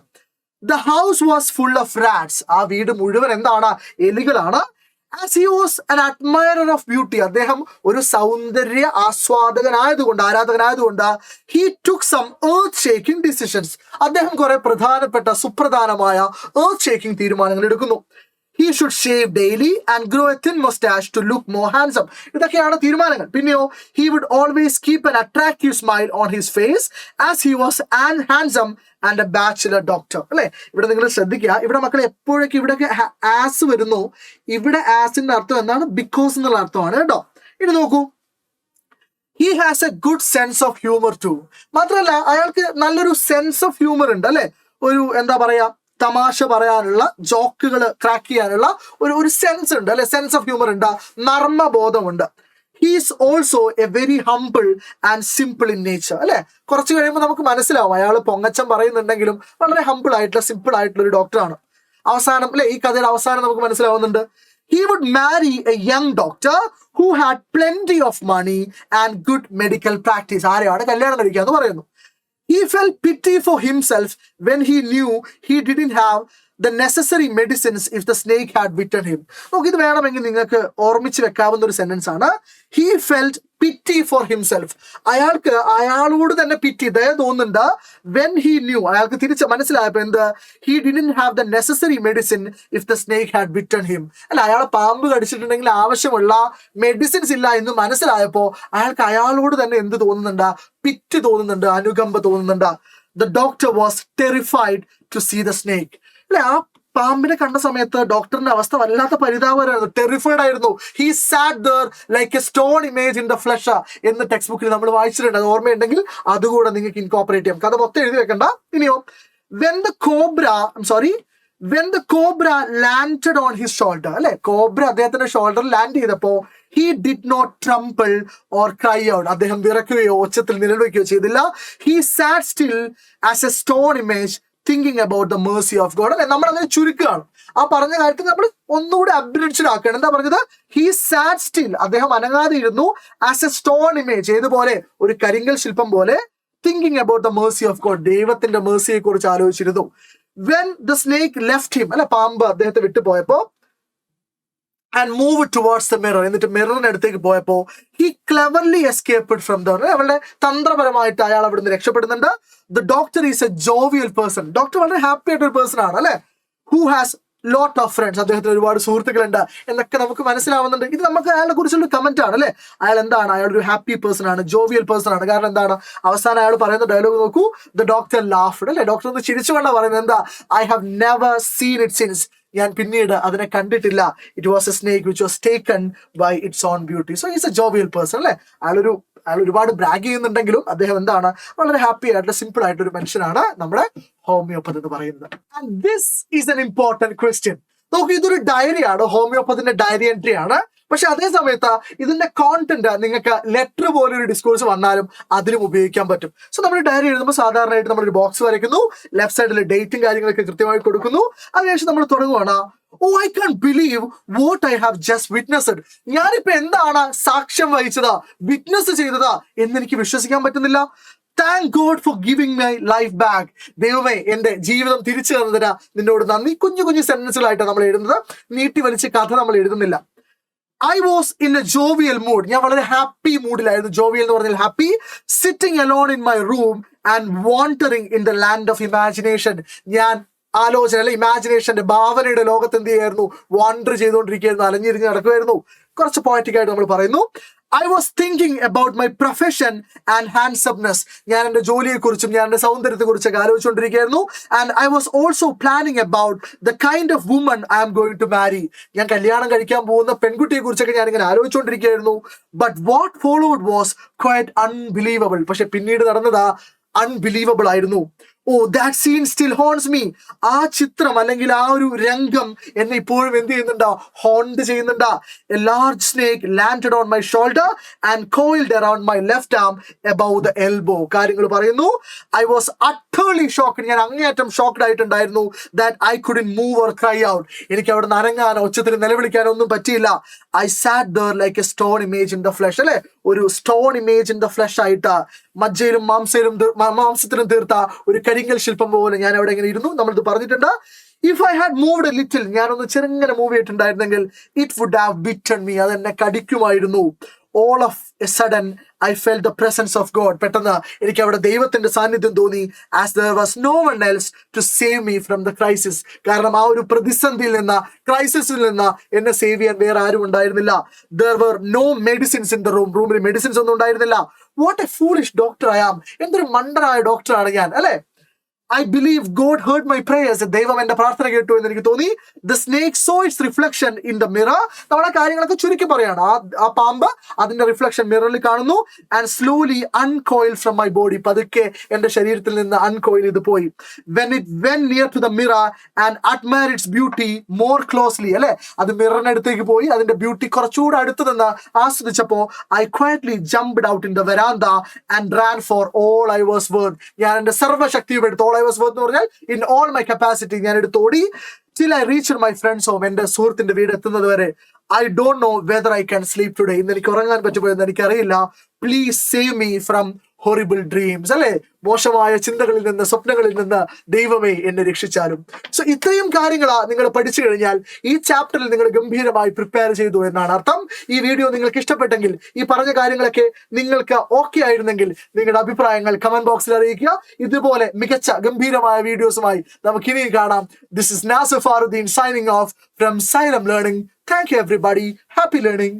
The house was full of rats. ആ വീട് മുഴുവൻ എന്താണ്? എലികളാണ്. As he was an admirer of beauty, അദ്ദേഹം ഒരു സൗന്ദര്യ ആരാധകനായതുകൊണ്ട് he took some earth-shaking decisions. അദ്ദേഹം കുറെ പ്രധാനപ്പെട്ട, സുപ്രധാനമായ earth-shaking തീരുമാനങ്ങൾ എടുക്കുന്നു. He should shave daily and grow a thin mustache to look more handsome. ഇതൊക്കെയാണ് തീരുമാനങ്ങൾ. പിന്നെയോ, he would always keep an attractive smile on his face as he was an handsome and a bachelor doctor. അല്ലെ, ഇവിടെ നിങ്ങൾ ശ്രദ്ധിക്കുക, ഇവിടെ മക്കളെ എപ്പോഴൊക്കെ ഇവിടെയൊക്കെ ആസ് വരുന്നു, ഇവിടെ ആസിന്റെ അർത്ഥം എന്താണ്? ബിക്കോസ് എന്നുള്ള അർത്ഥമാണ് കേട്ടോ. ഇനി നോക്കൂ, he has a good sense of humor too. മാത്രമല്ല അയാൾക്ക് നല്ലൊരു സെൻസ് ഓഫ് ഹ്യൂമർ ഉണ്ട് അല്ലെ, ഒരു എന്താ പറയാ, തമാശ പറയാനുള്ള, ജോക്കുകൾ ക്രാക്ക് ചെയ്യാനുള്ള ഒരു സെൻസ് ഉണ്ട് അല്ലെ, സെൻസ് ഓഫ് ഹ്യൂമർ ഉണ്ട്, നർമ്മബോധമുണ്ട്. He is also a very humble and simple in nature അല്ലെ. കുറച്ച് കഴിയുമ്പോൾ നമുക്ക് മനസ്സിലാവും അയാൾ പൊങ്ങച്ചം പറയുന്നുണ്ടെങ്കിലും വളരെ ഹംബിൾ ആയിട്ടുള്ള, സിമ്പിൾ ആയിട്ടുള്ള ഒരു ഡോക്ടറാണ്. അവസാനം അല്ലെ, ഈ കഥയുടെ അവസാനം നമുക്ക് മനസ്സിലാവുന്നുണ്ട്, he would marry a young doctor who had plenty of money and good medical practice. ആരെയാണ് കല്യാണം കഴിക്കുക എന്ന് പറയുന്നു. He felt pity for himself when he knew he didn't have the necessary medicines if the snake had bitten him. നോക്ക്, ഇത് വേണമെങ്കിൽ നിങ്ങൾക്ക് ഓർമ്മിച്ച് വെക്കാവുന്ന ഒരു സെന്റൻസ് ആണ്. He felt pity for himself. അയാൾക്ക് അയാളോട് തന്നെ പിറ്റി, ദയ തോന്നുന്നുണ്ട്. When he knew, അയാൾക്ക് തിരിച്ച് മനസ്സിലായപ്പോൾ എന്ത്? He didn't have the necessary medicine if the snake had bitten him. അല്ല, അയാളെ പാമ്പ് കടിച്ചിട്ടുണ്ടെങ്കിൽ ആവശ്യമുള്ള മെഡിസിൻസ് ഇല്ല എന്ന് മനസ്സിലായപ്പോൾ അയാൾക്ക് അയാളോട് തന്നെ എന്ത് തോന്നുന്നുണ്ട്? പിറ്റി തോന്നുന്നുണ്ട്, അനുകമ്പ തോന്നുന്നുണ്ട്. The doctor was terrified to see the snake. അല്ലെ, ആ പാമ്പിനെ കണ്ട സമയത്ത് ഡോക്ടറിന്റെ അവസ്ഥ വല്ലാത്ത പരിതാപകരമായിരുന്നു, ടെറിഫൈഡ് ആയിരുന്നു. He SAT there like A stone image in the flush എന്ന് ടെക്സ്റ്റ് ബുക്കിൽ നമ്മൾ വായിച്ചിട്ടുണ്ട്. അത് ഓർമ്മയുണ്ടെങ്കിൽ അതുകൂടെ നിങ്ങൾക്ക് ഇൻകോപ്പറേറ്റ് ചെയ്യാം. കഥ മൊത്തം എഴുതി വെക്കണ്ട. ഇനിയോ, when the cobra landed on his shoulder, അല്ലെ, കോബ്ര അദ്ദേഹത്തിന്റെ ഷോൾഡറിൽ ലാൻഡ് ചെയ്തപ്പോ he did not tremble or cry out. അദ്ദേഹം വിറക്കുകയോ ഒച്ചത്തിൽ നിലവിളിക്കുകയോ ചെയ്തില്ല. He sat still as a stone image thinking about the mercy of God. അല്ലെ, നമ്മൾ അങ്ങനെ ചുരുക്കുകയാണ്. ആ പറഞ്ഞ കാര്യത്തിൽ നമ്മൾ ഒന്നുകൂടി അബ്രിഡ്ജഡ് ആക്കുകയാണ്. എന്താ പറഞ്ഞത്? He sat still, അദ്ദേഹം അനങ്ങാതെ ഇരുന്നു, as a stone image, ഏതുപോലെ? ഒരു കരിങ്കൽ ശില്പം പോലെ, thinking about the mercy of God, ദൈവത്തിന്റെ മേഴ്സിയെ കുറിച്ച് ആലോചിച്ചിരുന്നു. When the snake left him, അല്ലെ, പാമ്പ് അദ്ദേഹത്തെ വിട്ടു പോയപ്പോ, and moved towards the mirror, എന്നിട്ട് മിററിന് അടുത്തേക്ക് പോയപ്പോ he cleverly escaped from the, അവളുടെ തന്ത്രപരമായിട്ട് അയാൾ അവിടുന്ന് രക്ഷപ്പെടുന്നുണ്ട്. The doctor is a jovial person. Doctor വളരെ ഹാപ്പി ആയിട്ടൊരു പേഴ്സൺ ആണ് അല്ലെ. Who has lot of friends, അദ്ദേഹത്തിന് ഒരുപാട് സുഹൃത്തുക്കളുണ്ട് എന്നൊക്കെ നമുക്ക് മനസ്സിലാവുന്നുണ്ട്. ഇത് നമുക്ക് അയാളെ കുറിച്ചുള്ള കമന്റ് ആണ് അല്ലെ. അയാൾ എന്താണ്? അയാൾ ഒരു ഹാപ്പി പേഴ്സൺ ആണ്, ജോവിയൽ പേഴ്സൺ ആണ്. കാരണം എന്താണ്? അവസാനം അയാൾ പറയുന്ന ഡയലോഗ് നോക്കൂ, the doctor laughed അല്ലെ. ഡോക്ടർ ഒന്ന് ചിരിച്ചുകൊണ്ടാണ് പറയുന്നത്. എന്താ? I have never seen it since, ഞാൻ പിന്നീട് അതിനെ കണ്ടിട്ടില്ല. It was a snake which was taken by its own beauty. So he's a jovial person അല്ലെ. അയാൾ ഒരുപാട് ബ്രാഗ് ചെയ്യുന്നുണ്ടെങ്കിലും അദ്ദേഹം എന്താണ്? വളരെ ഹാപ്പി ആയിട്ടുള്ള, സിമ്പിൾ ആയിട്ടൊരു മനുഷ്യനാണ് നമ്മുടെ ഹോമിയോപ്പതി എന്ന് പറയുന്നത്. And this is N important question. നോക്കൂ, ഇതൊരു ഡയറിയാണ്, ഹോമിയോപ്പതിന്റെ ഡയറി എൻട്രി ആണ്. പക്ഷെ അതേ സമയത്ത് ഇതിന്റെ കോണ്ടന്റ് നിങ്ങൾക്ക് ലെറ്റർ പോലെ ഒരു ഡിസ്കോഴ്സ് വന്നാലും അതിലും ഉപയോഗിക്കാൻ പറ്റും. സോ നമ്മൾ ഡയറി എഴുതുമ്പോൾ സാധാരണയായിട്ട് നമ്മളൊരു ബോക്സ് വരയ്ക്കുന്നു, ലെഫ്റ്റ് സൈഡിൽ ഡേറ്റും കാര്യങ്ങളൊക്കെ കൃത്യമായി കൊടുക്കുന്നു. അതിനുശേഷം നമ്മൾ തുടങ്ങുവാണ്, Oh, I can't believe what I have just witnessed. ഞാനിപ്പോ എന്താണ് സാക്ഷ്യം വഹിച്ചത്, വിറ്റ്നസ് ചെയ്തത് എന്നെനിക്ക് വിശ്വസിക്കാൻ പറ്റുന്നില്ല. Thank God for giving my life back. ദൈവമേ, എന്റെ ജീവിതം തിരിച്ചു തന്നതിന് നിന്നോട് നന്ദി. കുഞ്ഞു കുഞ്ഞു സെന്റൻസുകളായിട്ട് നമ്മൾ എഴുതുന്നത്, നീട്ടി വലിച്ച കഥ നമ്മൾ എഴുതുന്നില്ല. I was in a jovial mood. ഞാൻ വളരെ ഹാപ്പി മൂഡിലായിരുന്നു. ജോവിയൽ എന്ന് പറഞ്ഞാൽ happy. Sitting alone in my room and wandering in the land of imagination. ഞാൻ ആലോചന അല്ലെ, ഇമാജിനേഷന്റെ, ഭാവനയുടെ ലോകത്ത് എന്ത് ചെയ്യായിരുന്നു? വാണ്ടർ ചെയ്തുകൊണ്ടിരിക്കുകയായിരുന്നു, അലഞ്ഞിരിഞ്ഞ് നടക്കുമായിരുന്നു. കുറച്ച് പോയറ്റിക് ആയിട്ട് നമ്മൾ പറയുന്നു, I was thinking about my profession and handsomeness. ഞാൻ എൻ്റെ ജോലിയെക്കുറിച്ചും ഞാൻ എൻ്റെ സൗന്ദര്യത്തെക്കുറിച്ചൊക്കെ ആലോചിച്ചുകൊണ്ടിരിക്കുകയായിരുന്നു. And I was also planning about the kind of woman I am going to marry. ഞാൻ കല്യാണം കഴിക്കാൻ പോകുന്ന പെൺകുട്ടിയെ കുറിച്ചൊക്കെ ഞാൻ ഇങ്ങനെ ആലോചിച്ചുകൊണ്ടിരിക്കുകയായിരുന്നു. But what followed was quite unbelievable. പക്ഷെ പിന്നീട് നടന്നതാ അൺബിലീവബിൾ ആയിരുന്നു. Oh, that scene still haunts me. ആ ചിത്രം അല്ലെങ്കിൽ ആ ഒരു രംഗം എന്നെ ഇപ്പോഴും എന്ത് ചെയ്യുന്നുണ്ടോ? ഹോണ്ട് ചെയ്യുന്നുണ്ട്. A large snake landed on my shoulder and coiled around my left arm above the elbow. കാര്യങ്ങൾ പറയുന്നു, ഐ വാസ് അട്ടർലി ഷോക്ക്ഡ്. ഞാൻ അങ്ങേയറ്റം ഷോക്ക്ഡ് ആയിട്ടുണ്ടായിരുന്നു. That I couldn't move or cry out. എനിക്ക് അവിടെ നനങ്ങാനോ ഒച്ചത്തിൽ നിലവിളിക്കാനോ ഒന്നും പറ്റിയില്ല. I SAT there like A stone image in the flush അല്ലെ. ഒരു stone image in the flush ആയിട്ട്, മജ്ജയിലും മാംസത്തിലും തീർത്ത ഒരു കരിങ്കൽ ശില്പം പോലെ ഞാൻ അവിടെ ഇങ്ങനെ ഇരുന്നു. നമ്മളിത് പറഞ്ഞിട്ടുണ്ട്. If I had moved a little, ഞാനൊന്ന് ചെറുങ്ങനെ മൂവ് ചെയ്തിട്ടുണ്ടായിരുന്നെങ്കിൽ, it would have bitten me, അതെന്നെ കടിക്കുമായിരുന്നു. all of a sudden I felt the presence of God. പെട്ടെന്ന് എനിക്ക് അവിടെ ദൈവത്തിന്റെ സാന്നിധ്യം തോന്നി. As there was no one else to save me from the crisis. കാരണം ആ ഒരു പ്രതിസന്ധിയിൽ നിന്ന്, ക്രൈസിസിൽ നിന്ന് എന്നെ സേവ് ചെയ്യാൻ വേറെ ആരും ഉണ്ടായിരുന്നില്ല. There were no medicines in the room. റൂമിൽ മെഡിസിൻസ് ഒന്നും ഉണ്ടായിരുന്നില്ല. What a foolish doctor I am. എന്തൊരു മണ്ടനായ ഡോക്ടറാണ് ഞാൻ, അല്ലേ? I believe God heard my prayers. ദൈവം എന്റെ പ്രാർത്ഥന കേട്ടു എന്ന് എനിക്ക് തോന്നി. The snake saw its reflection in the mirror. നമ്മൾ ആ കാര്യങ്ങളൊക്കെ ചുരുക്കി പറയാണ്. ആ പാമ്പ് അതിന്റെ റിഫ്ലക്ഷൻ മിററിൽ കാണുന്നു. And slowly uncoiled from my body. പതുക്കെ എന്റെ ശരീരത്തിൽ നിന്ന് അൺകോയിൽ ചെയ്ത് പോയി. When it went near to the mirror and admired its beauty more closely, അല്ലെ, അത് മിററിനടുത്തേക്ക് പോയി അതിന്റെ ബ്യൂട്ടി കുറച്ചുകൂടെ അടുത്ത് നിന്ന് ആസ്വദിച്ചപ്പോ I quietly jumped out in the veranda and ran for all I was worth. ഞാൻ എന്റെ സർവ്വശക്തിയും എടുത്തു. all I was worth എന്ന് പറഞ്ഞാൽ in all my capacity ഞാൻ എടുത്തോടി. till I reached my friend's home. എന്റെ സുഹൃത്തിന്റെ വീട് എത്തുന്നത് വരെ. I don't know whether I can sleep today. ഇന്ന് എനിക്ക് ഉറങ്ങാൻ പറ്റുമോ എന്ന് എനിക്കറിയില്ല. Please save me from horrible dreams. അല്ലെ, മോശമായ ചിന്തകളിൽ നിന്ന്, സ്വപ്നങ്ങളിൽ നിന്ന് ദൈവമേ എന്നെ രക്ഷിച്ചാലും. സോ ഇത്രയും കാര്യങ്ങളാ നിങ്ങൾ പഠിച്ചു കഴിഞ്ഞാൽ ഈ ചാപ്റ്ററിൽ നിങ്ങൾ ഗംഭീരമായി പ്രിപ്പയർ ചെയ്തു എന്നാണ് അർത്ഥം. ഈ വീഡിയോ നിങ്ങൾക്ക് ഇഷ്ടപ്പെട്ടെങ്കിൽ, ഈ പറഞ്ഞ കാര്യങ്ങളൊക്കെ നിങ്ങൾക്ക് ഓക്കെ ആയിരുന്നെങ്കിൽ നിങ്ങളുടെ അഭിപ്രായങ്ങൾ കമന്റ് ബോക്സിൽ അറിയിക്കുക. ഇതുപോലെ മികച്ച ഗംഭീരമായ വീഡിയോസുമായി നമുക്ക് ഇനിയും കാണാം. This is Nasir Faruddin signing off from Xylem Learning. Thank you everybody. Happy learning.